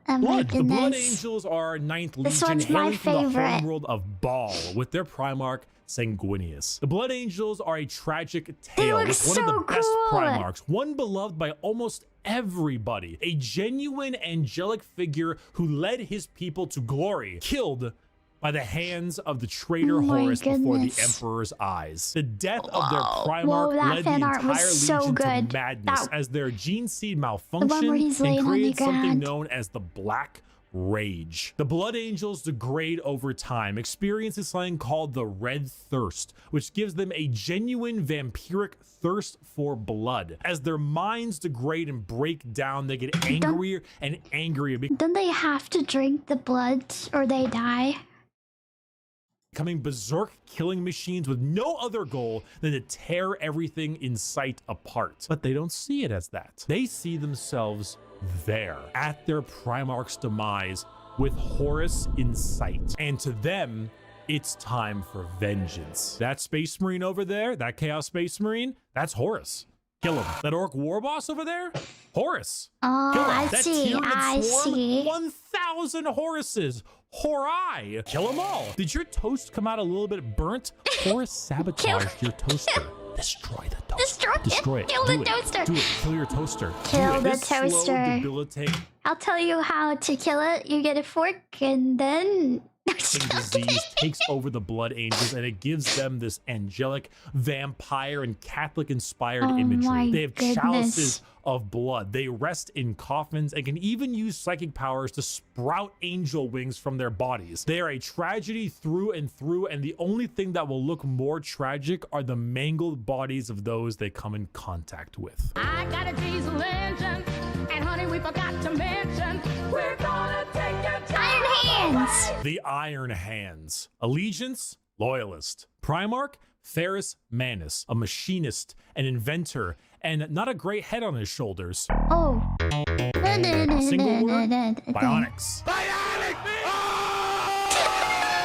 Oh my Blood. The Blood goodness. Angels are 9th This Legion, one's my hailing from the favorite. homeworld of Baal, with their Primarch, Sanguinius. The Blood Angels are a tragic tale look with one of the so best cool. Primarchs, one beloved by almost everybody, a genuine angelic figure who led his people to glory, killed by the hands of the traitor Oh my Horus before the goodness. Emperor's eyes. The death of their Whoa, Primarch that led the fan art was entire so Legion good. to madness That- as their gene seed where malfunctioned he's laying and on the created something ground. known as the Black Rage. The Blood Angels degrade over time, experiencing something called the Red Thirst, which gives them a genuine vampiric thirst for blood. As their minds degrade and break down, they get angrier and angrier, Don't they have to drink the blood or they die? becoming berserk killing machines with no other goal than to tear everything in sight apart. But they don't see it as that. They see themselves there, at their Primarch's demise, with Horus in sight. And to them, It's time for vengeance. That Space Marine over there, that Chaos Space Marine, that's Horus. Kill him. That Orc War Boss over there, Horus. Oh, Kill him. I That see. Tyranid I swarm, see. 1,000 Horuses. Horai. Kill them all. Did your toast come out a little bit burnt? Horus sabotaged your toaster. Destroy the toaster. Destroy it. Kill Do the it. toaster. Do it. Kill your toaster. Kill Do it. the This slow, toaster. debilitating I'll tell you how to kill it. You get a fork and then... disease takes over the Blood Angels, and it gives them this angelic, vampire, and Catholic-inspired Oh imagery. my They have goodness. chalices of blood. They rest in coffins and can even use psychic powers to sprout angel wings from their bodies. They are a tragedy through and through, and the only thing that will look more tragic are the mangled bodies of those they come in contact with. I got a diesel engine, and honey, we forgot to mention, we're gonna take your Iron Hands. The Iron Hands. Allegiance, loyalist. Primarch, Ferrus Manus, a machinist, an inventor, and not a great head on his shoulders. Oh. Single word, bionics.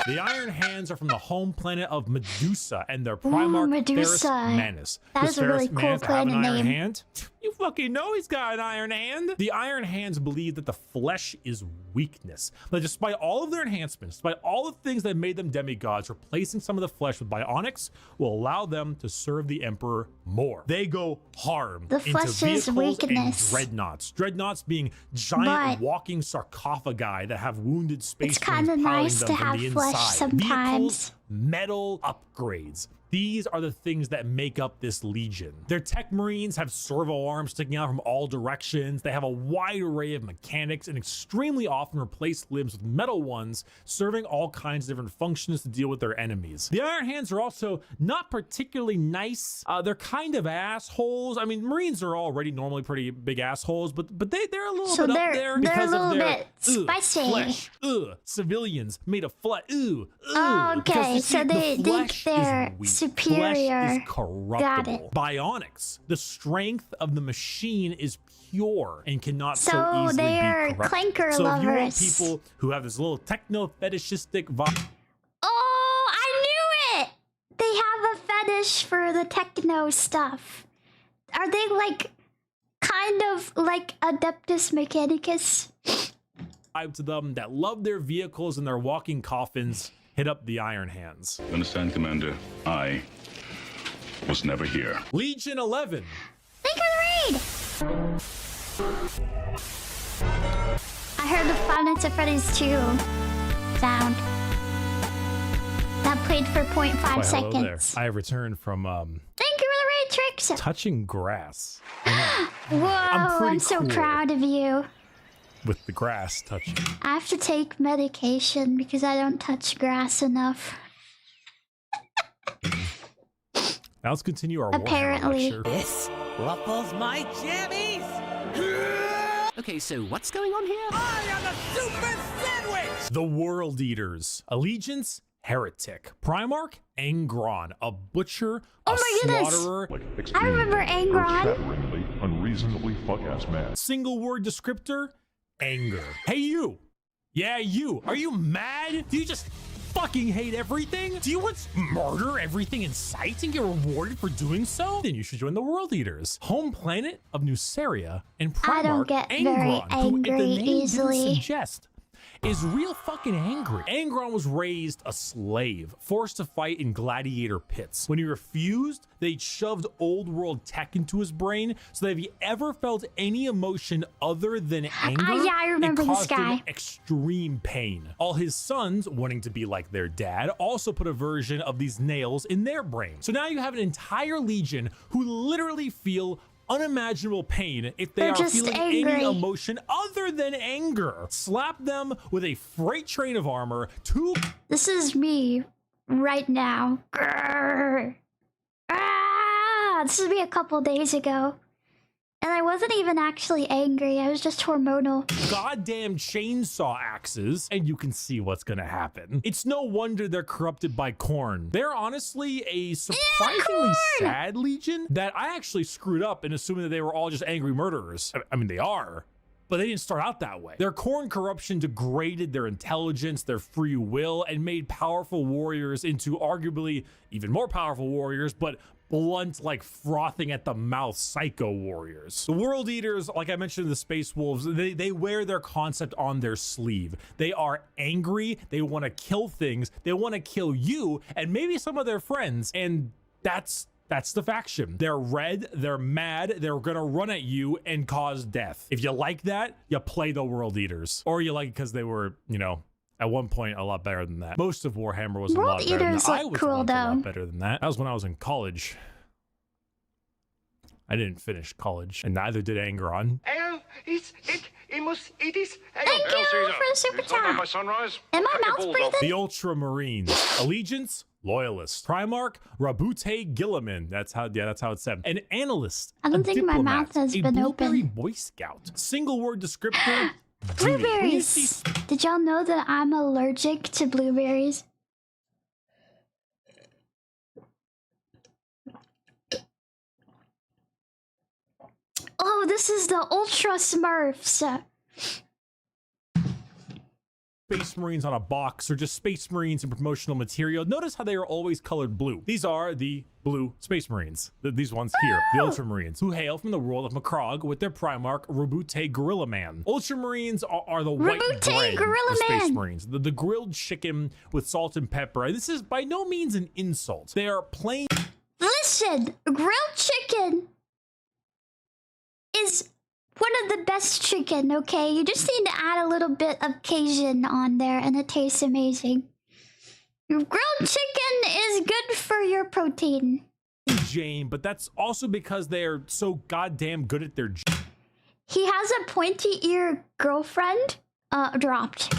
The Iron Hands are from the home planet of Medusa, and their Primarch, Ferrus Medusa. Manus. That Does is a really Ferrus cool Manus have planet an iron name. hand? You fucking know he's got an iron hand. The Iron Hands believe that the flesh is weakness. That despite all of their enhancements, despite all the things that made them demigods, replacing some of the flesh with bionics will allow them to serve the Emperor more. They go hard The into flesh is vehicles weakness. and dreadnoughts. Dreadnoughts being giant But walking sarcophagi that have wounded space it's kind of marines piling nice them to from have the flesh inside. sometimes. Vehicles, metal upgrades. These are the things that make up this legion. Their tech marines have servo arms sticking out from all directions. They have a wide array of mechanics and extremely often replace limbs with metal ones, serving all kinds of different functions to deal with their enemies. The Iron Hands are also not particularly nice. They're kind of assholes. I mean, Marines are already normally pretty big assholes, but they're a little So bit they're- up there they're a because little of their bit spicy. flesh. Civilians made of flesh. Oh, Because okay, you so see, they the think flesh they're is weak. superior. Flesh is Got corruptible. it. Bionics, the strength of the machine is pure and cannot so So easily they're be corrupted. clanker so if you want lovers. people who have this little techno fetishistic vibe, Oh, I knew it! They have a fetish for the techno stuff. Are they like kind of like Adeptus Mechanicus? to them that love their vehicles and their walking coffins, hit up the Iron Hands. Understand, Commander? I was never here. Legion 11. Thank you for the raid! I heard the Five Nights at Freddy's 2 sound. That played for 0.5 Why, hello seconds. there. I have returned from Thank you for the raid, Tricks! touching grass. Whoa, I'm pretty so cool. proud of you. With the grass touching. I have to take medication because I don't touch grass enough. Now let's continue our Apparently. Warhammer lecture. This ruffles my jammies! Okay, so what's going on here? I am a super sandwich! The World Eaters. Allegiance, Heretic. Primarch, Angron, a butcher, Oh a my goodness. slaughterer. I remember Angron. Earth-shatteringly, unreasonably fuck-ass mad. Single word descriptor, anger. Hey you! Yeah, you! Are you mad? Do you just fucking hate everything? Do you want to murder everything in sight and get rewarded for doing so? Then you should join the World Eaters. Home planet of Nuceria and Primarch I don't get very Angron, who, if the angry name easily. didn't suggest, is real fucking angry. Angron was raised a slave, forced to fight in gladiator pits. When he refused, they shoved old world tech into his brain so that if he ever felt any emotion other than anger, yeah, I remember it this caused him guy. extreme pain. All his sons, wanting to be like their dad, also put a version of these nails in their brain. So now you have an entire legion who literally feel unimaginable pain if they They're are just feeling angry. any emotion other than anger. Slap them with a freight train of armor, two This is me right now. Grrr. Ah, this was me a couple days ago. And I wasn't even actually angry. I was just hormonal. goddamn chainsaw axes, and you can see what's gonna happen. It's no wonder they're corrupted by corn. They're honestly a surprisingly sad legion that I actually screwed up in assuming that they were all just angry murderers. I mean, they are, But they didn't start out that way. Their core and corruption degraded their intelligence, their free will, and made powerful warriors into arguably even more powerful warriors, but blunt, like frothing at the mouth psycho warriors. The World Eaters, like I mentioned in the Space Wolves, they wear their concept on their sleeve. They are angry, they want to kill things, they want to kill you, and maybe some of their friends, and that's the faction. They're red, they're mad, they're gonna run at you and cause death. If you like that, you play the World Eaters. Or you like it because they were, you know, at one point a lot better than that. Most of Warhammer was a lot better than that. I was a lot better than that. That was when I was in college. I didn't finish college, and neither did Angron. Thank you for the super chat. Am I mouth breathing? The Ultramarines. Allegiance, Loyalist. Primarch, Rabute Gilliman. That's how it's said. An Analyst. I don't think my mouth has been open. Boy Scout. Single word descriptor. Blueberries. Did y'all know that I'm allergic to blueberries? Oh, this is the Ultra Smurfs. Space Marines on a box, or just Space Marines in promotional material. Notice how they are always colored blue. These are the blue Space Marines. These ones here, the Ultramarines, who hail from the world of Macrog with their Primarch, Rabute Gorilla Man. Ultramarines are the white bread of Space Marines, the grilled chicken with salt and pepper. This is by no means an insult. They are plain. Listen, grilled chicken is one of the best chicken, okay? You just need to add a little bit of Cajun on there and it tastes amazing. Grilled chicken is good for your protein. Jane, but that's also because they're so goddamn good at their job. He has a pointy ear girlfriend dropped.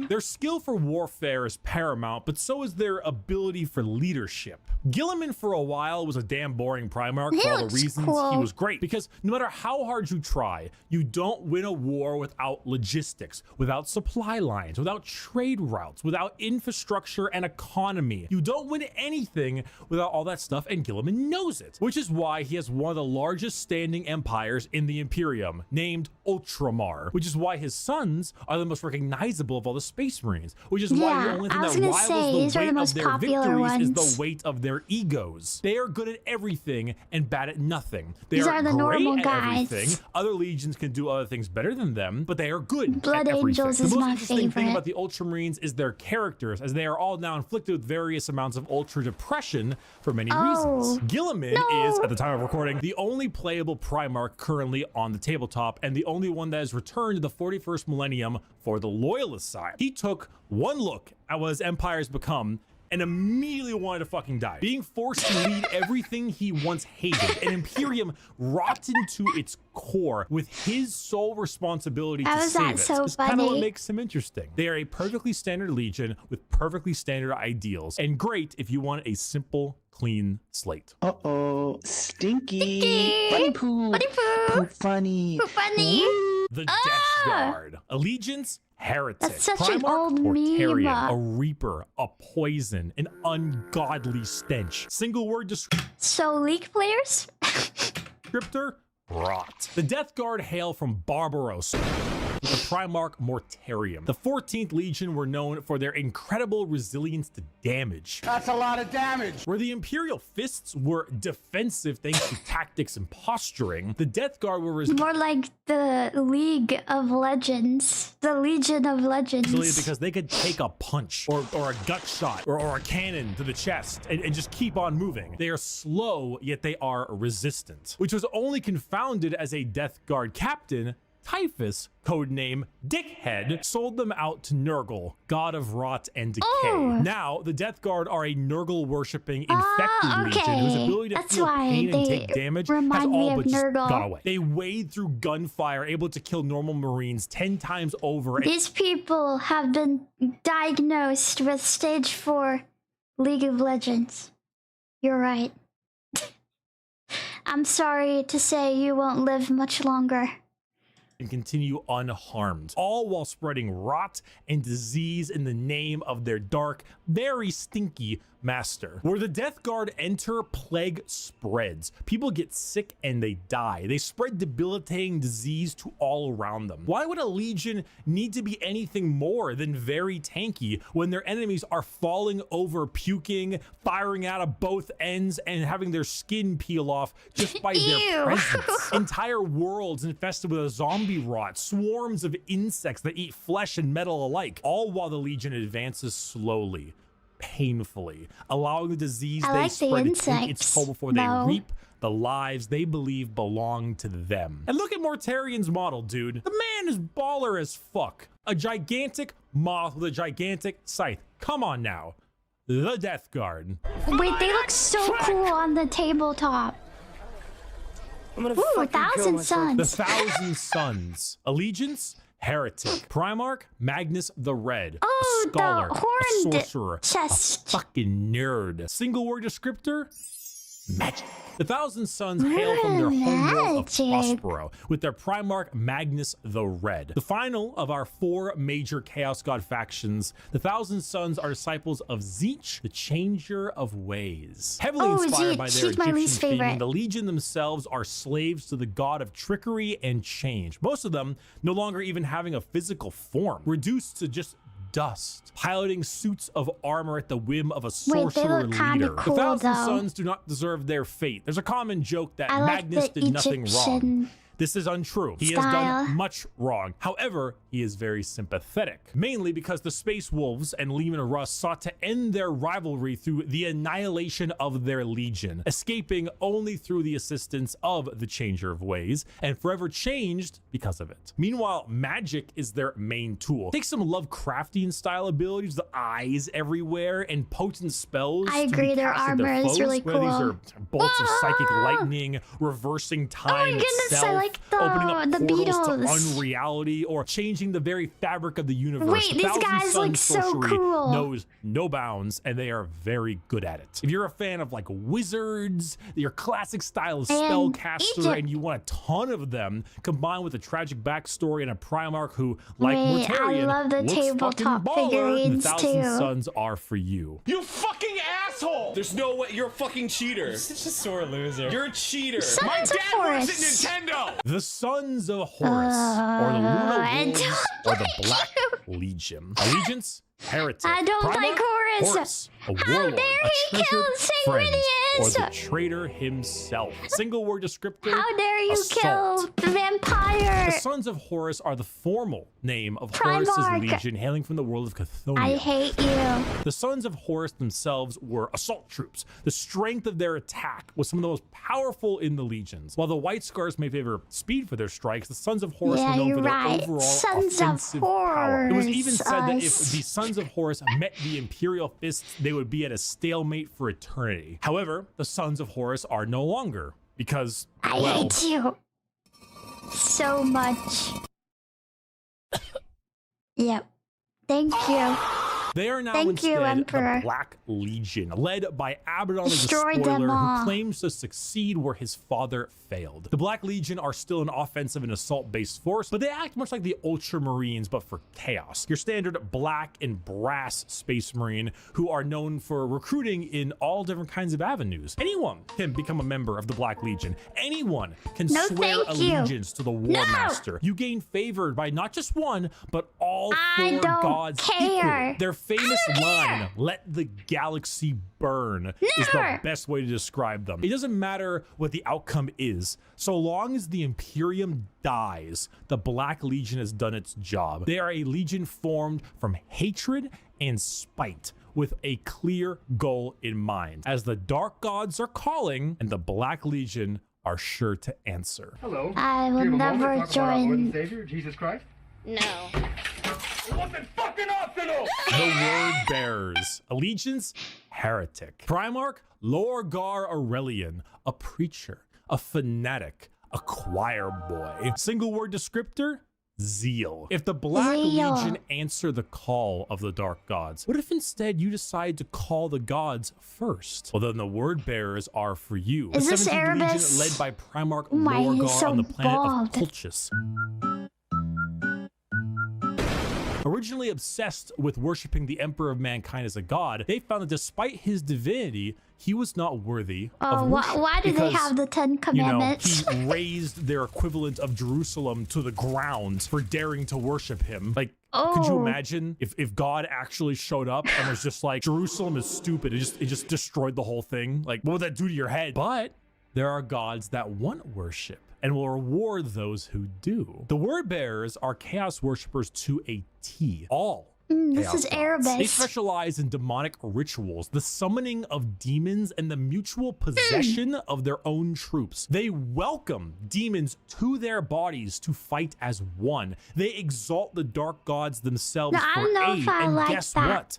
Their skill for warfare is paramount, but so is their ability for leadership. Gilliman for a while was a damn boring Primarch for all the reasons he was great, because no matter how hard you try, you don't win a war without logistics, without supply lines, without trade routes, without infrastructure and economy. You don't win anything without all that stuff, and Gilliman knows it, which is why he has one of the largest standing empires in the Imperium, named Ultramar, which is why his sons are the most recognizable of all the Space Marines, which is why the only thing that rivals the weight of their victories is the weight of their egos. They are good at everything and bad at nothing. They are the great at everything. Other legions can do other things better than them, but they are good Blood at everything. Angels is the most my interesting favorite thing about the Ultramarines is their characters, as they are all now inflicted with various amounts of ultra depression for many reasons. Gilliman is, at the time of recording, the only playable Primarch currently on the tabletop, and the only one that has returned to the 41st millennium for the Loyalist side. He took one look at what his empire has become and immediately wanted to fucking die. Being forced to lead everything he once hated, an Imperium rotten to its core with his sole responsibility to save it. That's kind of what makes him interesting. They are a perfectly standard legion with perfectly standard ideals, and great if you want a simple, clean slate. Uh-oh, stinky. Funny poo. Funny poo. Poop funny. Poop funny. The Death Guard. Allegiance, Heretic. That's such Primarch, an old Mortarian, meme. a Reaper, a Poison, an ungodly stench. Single word So League players? descriptor, rot. The Death Guard hail from Barbarossa, with the Primarch Mortarium. The 14th Legion were known for their incredible resilience to damage. That's a lot of damage. Where the Imperial Fists were defensive thanks to tactics and posturing, the Death Guard were more like the League of Legends. The Legion of Legends. Because they could take a punch or a gut shot or a cannon to the chest and just keep on moving. They are slow, yet they are resistant, which was only confounded as a Death Guard captain, Typhus, codename Dickhead, sold them out to Nurgle, god of rot and decay. Now, the Death Guard are a Nurgle-worshipping, infected legion whose ability to feel pain and take damage has all but just gone away. They wade through gunfire, able to kill normal Marines 10 times over. These people have been diagnosed with stage 4 League of Legends. You're right. I'm sorry to say you won't live much longer. and continue unharmed, all while spreading rot and disease in the name of their dark, very stinky master. Where the Death Guard enter, plague spreads. People get sick and they die. They spread debilitating disease to all around them. Why would a legion need to be anything more than very tanky when their enemies are falling over, puking, firing out of both ends, and having their skin peel off just by their presence? Entire worlds infested with a zombie rot, swarms of insects that eat flesh and metal alike, all while the legion advances slowly, painfully, allowing the disease they spread to take its toll before they reap the lives they believe belong to them. And look at Mortarian's model, dude. The man is baller as fuck. A gigantic moth with a gigantic scythe. Come on now. The Death Guard. Wait, they look so cool on the tabletop. Ooh, 1,000 Suns. The 1,000 Suns. Allegiance, Heretic. Primarch, Magnus the Red. Oh, a scholar, the a horned sorcerer, chest. a fucking nerd. Single word descriptor, magic. The 1,000 Suns hail from their homeworld of Prospero, with their Primarch Magnus the Red. The final of our 4 major Chaos God factions, the 1,000 Suns are disciples of Tzeentch, the Changer of Ways. Heavily inspired by their Egyptian theme, the Legion themselves are slaves to the god of trickery and change. Most of them no longer even having a physical form, reduced to just dust, piloting suits of armor at the whim of a sorcerer leader. Cool, the 1,000 Suns do not deserve their fate. There's a common joke that Magnus did nothing wrong. This is untrue. He has done much wrong. However, he is very sympathetic, mainly because the Space Wolves and Leman Russ sought to end their rivalry through the annihilation of their legion, escaping only through the assistance of the Changer of Ways, and forever changed because of it. Meanwhile, magic is their main tool. Take some Lovecraftian style abilities, the eyes everywhere, and potent spells. I agree, their armor is really cool. These are bolts of psychic lightning, reversing time itself, opening up portals to unreality, or changing the very fabric of the universe. Wait, these guys look so cool. Knows no bounds, and they are very good at it. If you're a fan of like wizards, your classic style of spellcaster, and you want a ton of them, combined with a tragic backstory and a Primarch who, like Mortarian, I love the tabletop figurines the 1,000 Suns are for you. You fucking asshole! There's no way. You're a fucking cheater. You're such a sore loser. You're a cheater. My dad works at Nintendo. The Sons of Horus, or the LULULASSO, or the Black Legion. Allegiance, Heretic. I don't like Horus, a warlord, a treasured friend, or the traitor himself. Single word descriptor, how dare you assault. kill the vampire? The Sons of Horus are the formal name of Horus's legion, hailing from the world of Chthonian. I hate you. The Sons of Horus themselves were assault troops. The strength of their attack was some of the most powerful in the legions. While the White Scars may favor speed for their strikes, the Sons of Horus were known for their overall offensive power. It was even said that if the Sons of Horus met the Imperial Fists, they would be at a stalemate for eternity. However, the Sons of Horus are no longer, because, well, I hate you so much. Yep. Thank you. They are now instead the Black Legion, led by Abaddon the Spoiler, who claims to succeed where his father failed. The Black Legion are still an offensive and assault-based force, but they act much like the Ultramarines, but for chaos. Your standard black and brass Space Marine, who are known for recruiting in all different kinds of avenues. Anyone can become a member of the Black Legion. Anyone can swear allegiance to the War Master. You gain favored by not just one, but all 4 gods equally. Their famous line, "Let the galaxy burn," is the best way to describe them. It doesn't matter what the outcome is. So long as the Imperium dies, the Black Legion has done its job. They are a legion formed from hatred and spite, with a clear goal in mind. As the Dark Gods are calling, and the Black Legion are sure to answer. Hello. I will never join. Savior, Jesus Christ? No. It wasn't fucking optional! The Word Bearers. Allegiance, Heretic. Primarch, Lorgar Aurelian, a preacher, a fanatic, a choir boy. Single word descriptor, zeal. If the Black Legion answer the call of the Dark Gods, what if instead you decide to call the gods first? Well, then the Word Bearers are for you. Is the this 17th Erebus? Legion, led by Primarch Lorgar on the planet of Colchis. Originally obsessed with worshiping the Emperor of Mankind as a god, they found that despite his divinity, he was not worthy of worship. Why do they have the 10 Commandments? You know, he raised their equivalent of Jerusalem to the ground for daring to worship him. Like, could you imagine if God actually showed up and was just like, Jerusalem is stupid, it just destroyed the whole thing? Like, what would that do to your head? But there are gods that want worship and will reward those who do. The word bearers are chaos worshippers to a T. All this is Arabic. They specialize in demonic rituals, the summoning of demons, and the mutual possession of their own troops. They welcome demons to their bodies to fight as one. They exalt the dark gods themselves for aid, and guess what?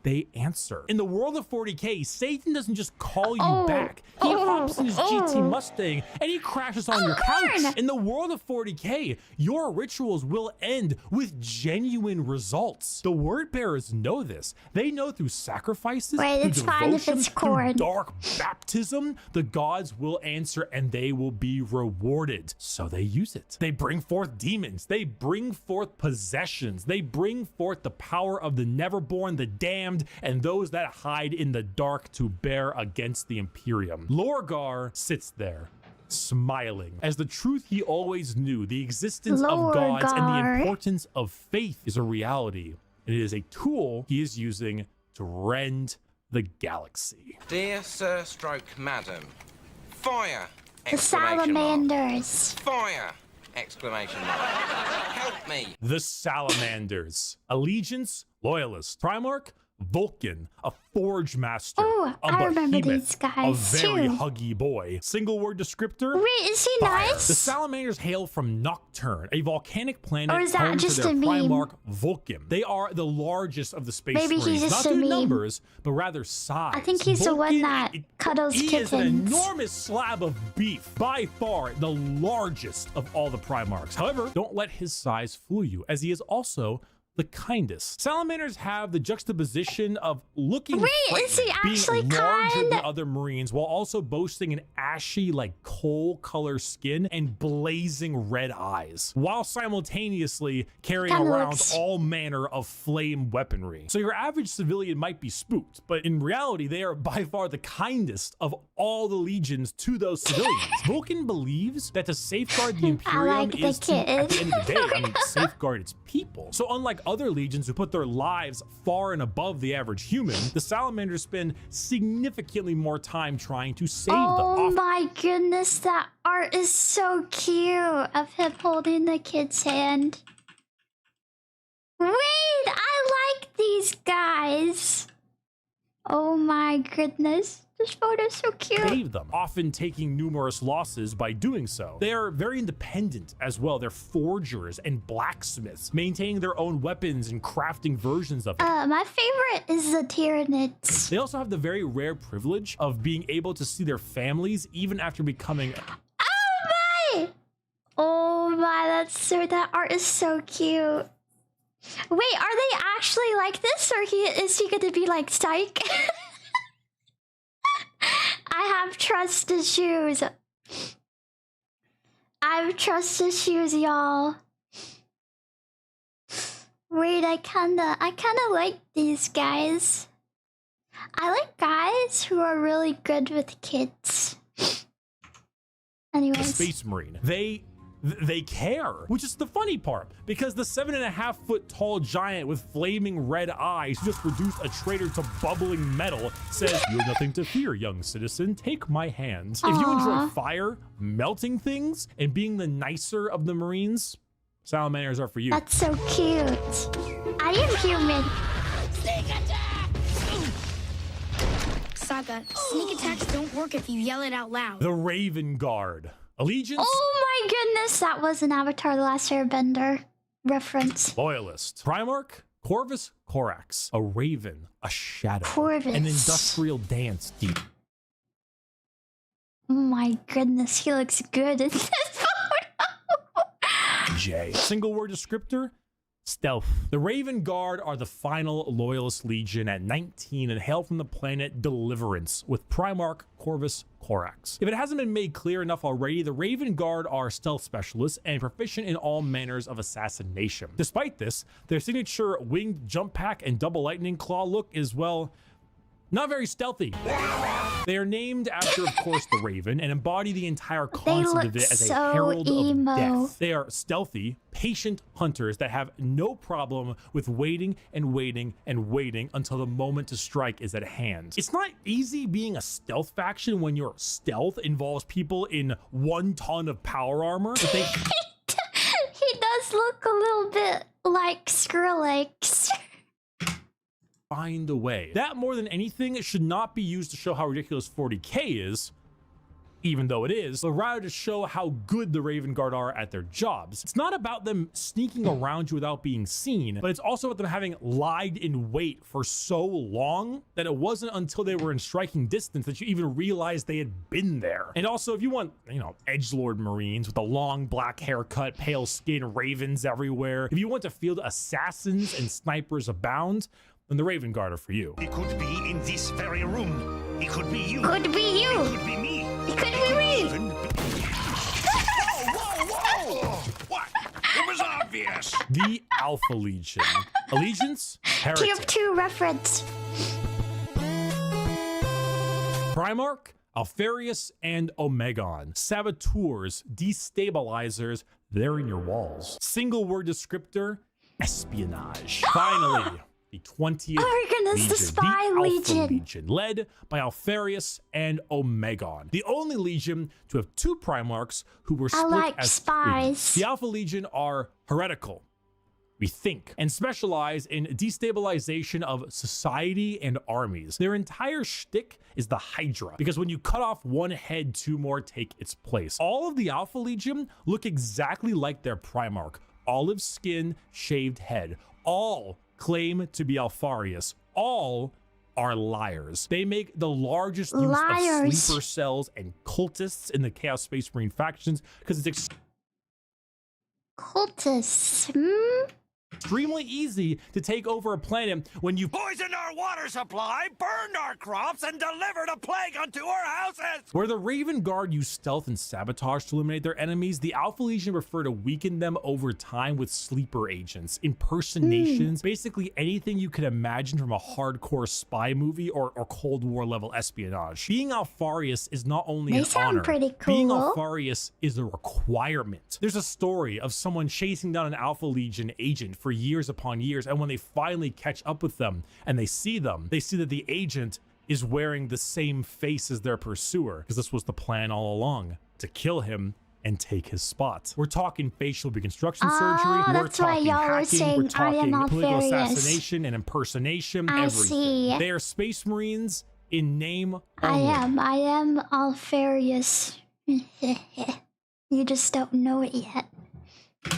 They answer. In the world of 40K, Satan doesn't just call you back. He hops in his GT Mustang and he crashes on your couch. In the world of 40K, your rituals will end with genuine results. The word bearers know this. They know through sacrifices, through devotion, through dark baptism, the gods will answer and they will be rewarded. So they use it. They bring forth demons. They bring forth possessions. They bring forth the power of the Neverborn, the damned, and those that hide in the dark to bear against the Imperium. Lorgar sits there, smiling, as the truth he always knew, the existence of gods and the importance of faith is a reality. And it is a tool he is using to rend the galaxy. Dear Sir Stroke Madam, fire! The salamanders. Fire! Exclamation mark. Help me! The salamanders. Allegiance, loyalist. Primarch, Vulcan, a forge master, a behemoth, a very huggy boy. Single word descriptor. Wait, is he nice? The salamanders hail from Nocturne, a volcanic planet or is that home just to their a meme? Primarch Vulcan. They are the largest of the space Maybe marines, he's just not a through meme. numbers, but rather size. I think he's the one that cuddles He kittens. is an enormous slab of beef, by far the largest of all the Primarchs. However, don't let his size fool you, as he is also the kindest. Salamanders have the juxtaposition of looking is he actually being larger kind? than other marines, while also boasting an ashy, like coal color skin and blazing red eyes, while simultaneously carrying around all manner of flame weaponry. So your average civilian might be spooked, but in reality, they are by far the kindest of all the legions to those civilians. Vulcan believes that to safeguard the Imperium is to, at the end of the day, safeguard its people. So unlike other legions who put their lives far and above the average human, the salamanders spend significantly more time trying to save them. Oh my goodness, that art is so cute of him holding the kid's hand. Wait, I like these guys. Oh my goodness. This photo's so cute. Save them, often taking numerous losses by doing so. They are very independent as well. They're forgers and blacksmiths, maintaining their own weapons and crafting versions of it. My favorite is the Tyranids. They also have the very rare privilege of being able to see their families even after becoming... Oh my, that art is so cute. Wait, are they actually like this, or is he gonna be like Psych? I have trust issues. I have trust issues, y'all. Wait, I kinda like these guys. I like guys who are really good with kids. Anyways. The Space Marine. They care, which is the funny part, because the 7.5-foot tall giant with flaming red eyes who just reduced a traitor to bubbling metal says, "You have nothing to fear, young citizen. Take my hand." If you enjoy fire, melting things, and being the nicer of the Marines, salamanders are for you. That's so cute. I am human. Sneak attack! Saga, sneak attacks don't work if you yell it out loud. The Raven Guard. Allegiance. Oh my goodness, that was an Avatar The Last Airbender reference. Loyalist. Primarch, Corvus Corax, a raven, a shadow, Corvus. an industrial dance deep. Oh my goodness, he looks good in this photo. J. Single word descriptor, Stealth. The Raven Guard are the final Loyalist Legion at 19 and hail from the planet Deliverance with Primarch Corvus Corax. If it hasn't been made clear enough already, the Raven Guard are stealth specialists and proficient in all manners of assassination. Despite this, their signature winged jump pack and double lightning claw look is, well, not very stealthy. They are named after, of course, the Raven and embody the entire concept of it as a herald of death. They are stealthy, patient hunters that have no problem with waiting and waiting and waiting until the moment to strike is at hand. It's not easy being a stealth faction when your stealth involves people in 1 ton of power armor. But they He does look a little bit like Skrillex. Find a way. That, more than anything, it should not be used to show how ridiculous 40k is, even though it is, but rather to show how good the Raven Guard are at their jobs. It's not about them sneaking around you without being seen, but it's also about them having lied in wait for so long that it wasn't until they were in striking distance that you even realized they had been there. And also, if you want, you know, edgelord Marines with a long black haircut, pale skin, ravens everywhere, if you want to field assassins and snipers abound, then the Raven Guard are for you. He could be in this very room. He could be you. Could be you. It could be me. It could be me. Whoa! What? It was obvious. The Alpha Legion. Allegiance? Heretic. Tier 2 reference. Primarch, Alfarius, and Omegon. Saboteurs, destabilizers, they're in your walls. Single word descriptor, espionage. Finally, the 20th Legion, the Spy Alpha Legion. Legion, led by Alfarius and Omegon. The only Legion to have 2 Primarchs who were split like as spies. 3. The Alpha Legion are heretical, we think, and specialize in destabilization of society and armies. Their entire shtick is the Hydra, because when you cut off one head, 2 more take its place. All of the Alpha Legion look exactly like their Primarch. Olive skin, shaved head. All claim to be Alfarius. All are liars. They make the largest use of sleeper cells and cultists in the Chaos Space Marine factions because it's cultists. extremely easy to take over a planet when you poisoned our water supply, burned our crops, and delivered a plague unto our houses. Where the Raven Guard use stealth and sabotage to eliminate their enemies, the Alpha Legion prefer to weaken them over time with sleeper agents, impersonations, basically anything you can imagine from a hardcore spy movie or Cold War level espionage. Being Alfarius is not only an honor, pretty cool. Being Alfarius is a requirement. There's a story of someone chasing down an Alpha Legion agent for years upon years, and when they finally catch up with them and they see that the agent is wearing the same face as their pursuer, because this was the plan all along, to kill him and take his spot. We're talking facial reconstruction surgery, we're talking hacking, we're talking political assassination and impersonation, everything. They are Space Marines in name only. I am Alfarius. You just don't know it yet.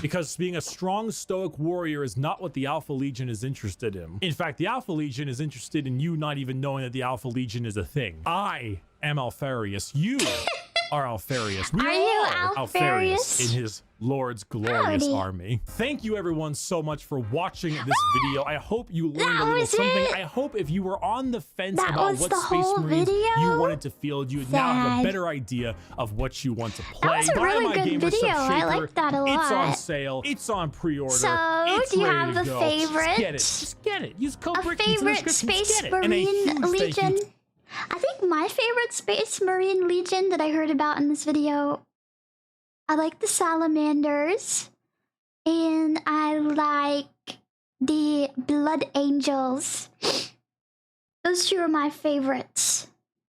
Because being a strong stoic warrior is not what the Alpha Legion is interested in. In fact, the Alpha Legion is interested in you not even knowing that the Alpha Legion is a thing. I am Alfarius. You are Alfarius. We are Alfarius in his Lord's glorious army. Thank you everyone so much for watching this video. I hope you learned a little something. I hope if you were on the fence about what Space Marines you wanted to field, you now have a better idea of what you want to play. That was a really good video. I like that a lot. It's on sale. It's on pre-order. So, it's do you ready have to a go. favorite? Just get it. Just get it. Use code A favorite Space Marine Legion? I think my favorite Space Marine Legion that I heard about in this video, I like the Salamanders, and I like the Blood Angels. Those 2 are my favorites.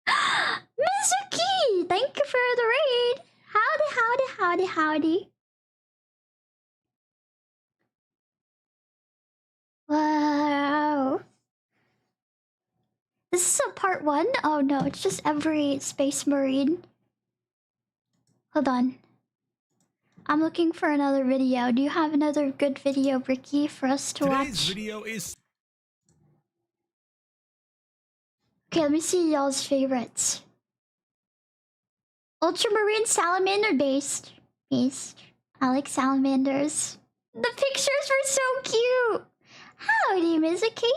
Mizuki! Thank you for the raid! Howdy, howdy, howdy, howdy. Wow. This is a part 1? Oh no, it's just every Space Marine. Hold on. I'm looking for another video. Do you have another good video, Ricky, for us to watch? Today's video is... Okay, let me see y'all's favorites. Ultramarine Salamander based. I like salamanders. The pictures were so cute. Howdy, Mizuki.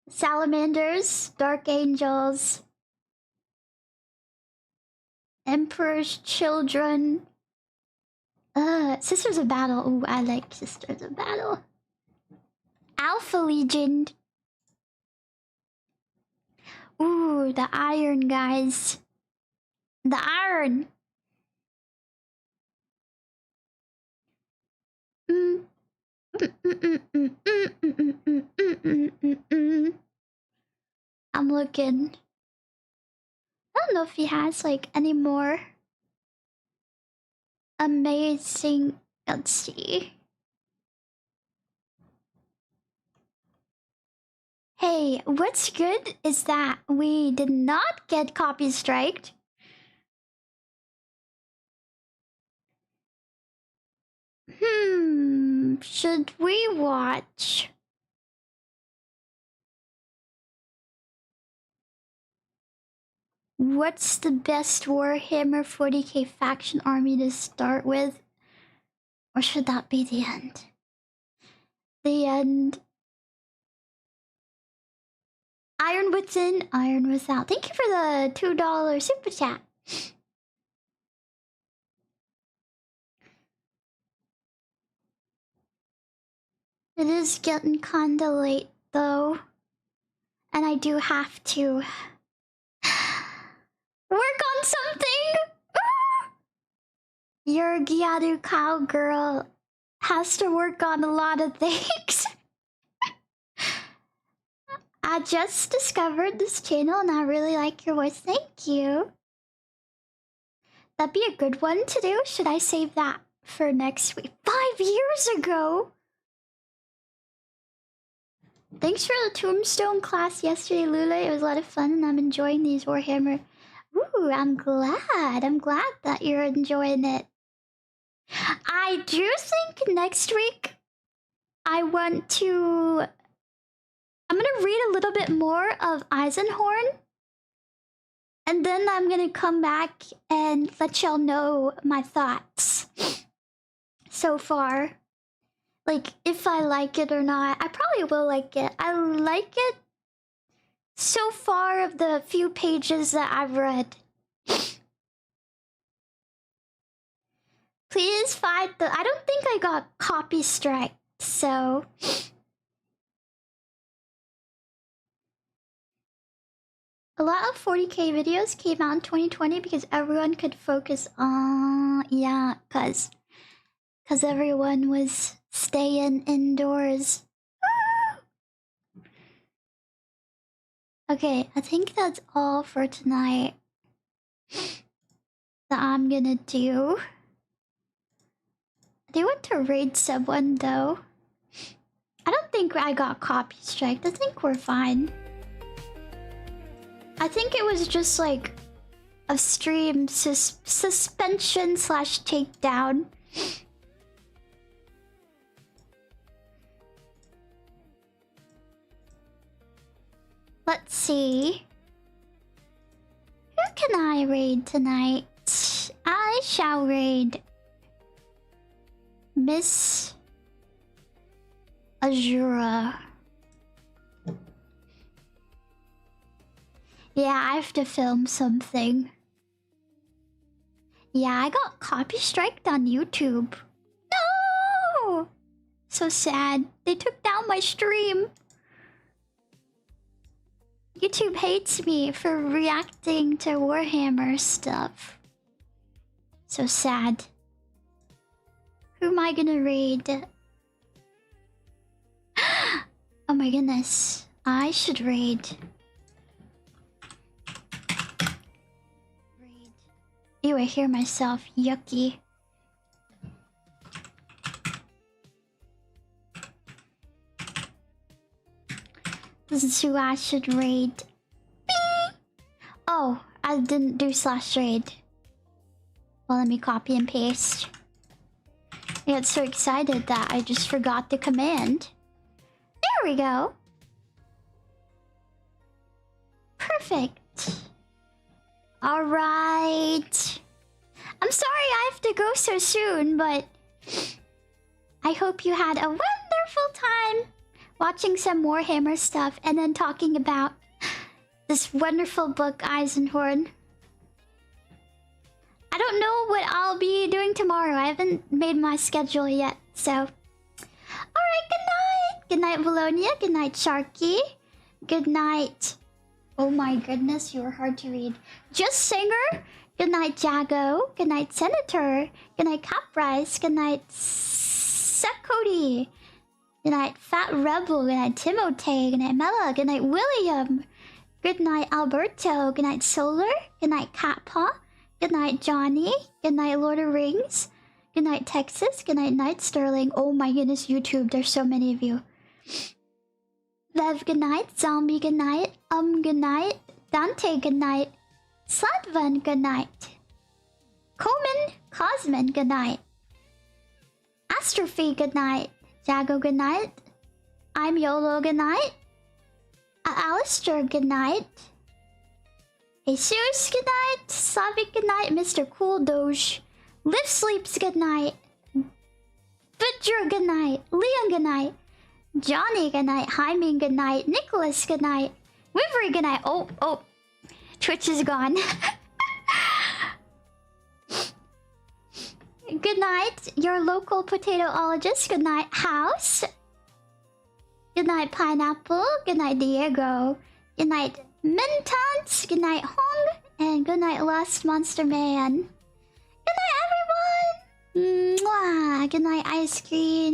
Salamanders, Dark Angels, Emperor's Children. Sisters of Battle. Ooh, I like Sisters of Battle. Alpha Legion. Ooh, the Iron guys. The Iron. I'm looking. I don't know if he has like any more amazing. Let's see. Hey, what's good is that we did not get copy striked. Should we watch? What's the best Warhammer 40k faction army to start with? Or should that be the end? The end. Iron within, iron without. Thank you for the $2 super chat. It is getting kinda late though. And I do have to work on something. Your Gyaru cowgirl has to work on a lot of things. I just discovered this channel and I really like your voice. Thank you. That'd be a good one to do. Should I save that for next week? 5 years ago. Thanks for the tombstone class yesterday, Lula. It was a lot of fun and I'm enjoying these Warhammer. Ooh, I'm glad. I'm glad that you're enjoying it. I do think next week I'm gonna read a little bit more of Eisenhorn. And then I'm gonna come back and let y'all know my thoughts so far. Like, if I like it or not. I probably will like it. I like it so far of the few pages that I've read. Please fight the... I don't think I got copy strike, so... A lot of 40k videos came out in 2020 because everyone could focus on... Yeah, cause everyone was staying indoors. Okay, I think that's all for tonight that I'm gonna do. I do want to raid someone though. I don't think I got copy striked. I think we're fine. I think it was just like a stream suspension / takedown. Let's see. Who can I raid tonight? I shall raid Miss Azura. Yeah, I have to film something. Yeah, I got copy striked on YouTube. No! So sad. They took down my stream. YouTube hates me for reacting to Warhammer stuff. So sad. Who am I gonna raid? Oh my goodness. I should raid. Ew, I hear myself. Yucky. This is who I should raid. Bing! Oh, I didn't do /raid. Well, let me copy and paste. I got so excited that I just forgot the command. There we go. Perfect. Alright. I'm sorry I have to go so soon, but I hope you had a wonderful time watching some Warhammer stuff and then talking about this wonderful book, Eisenhorn. I don't know what I'll be doing tomorrow. I haven't made my schedule yet, so... Alright, good night! Good night, Valonia. Good night, Sharky. Good night... Oh my goodness, you were hard to read. Just Singer. Good night, Jago. Good night, Senator. Good night, Caprice. Good night, Cody. Good night, Fat Rebel. Good night, Timotei. Good night, Mella. Good night, William. Good night, Alberto. Good night, Solar. Good night, Catpaw. Good night, Johnny. Good night, Lord of Rings. Good night, Texas. Good night, Night Sterling. Oh my goodness, YouTube. There's so many of you. Lev, good night. Zombie, good night. Good night. Dante, good night. Slatvan, good night. Coleman, Cosman, good night. Astrophy, good night. Jago, good night. I'm YOLO, good night. Alistair, good night. Jesus, good night. Slavic, good night. Mr. Cool Doge. Live Sleeps, good night. Butcher, good night. Leon, good night. Johnny, good night. Jaime, good night. Nicholas, good night. Wivery, good night. Oh. Twitch is gone. Good night, your local potatoologist. Good night, House. Good night, Pineapple. Good night, Diego. Good night, Mentons. Good night, Hong. And good night, Last Monster Man. Good night, everyone. Mwah. Good night, Ice Cream.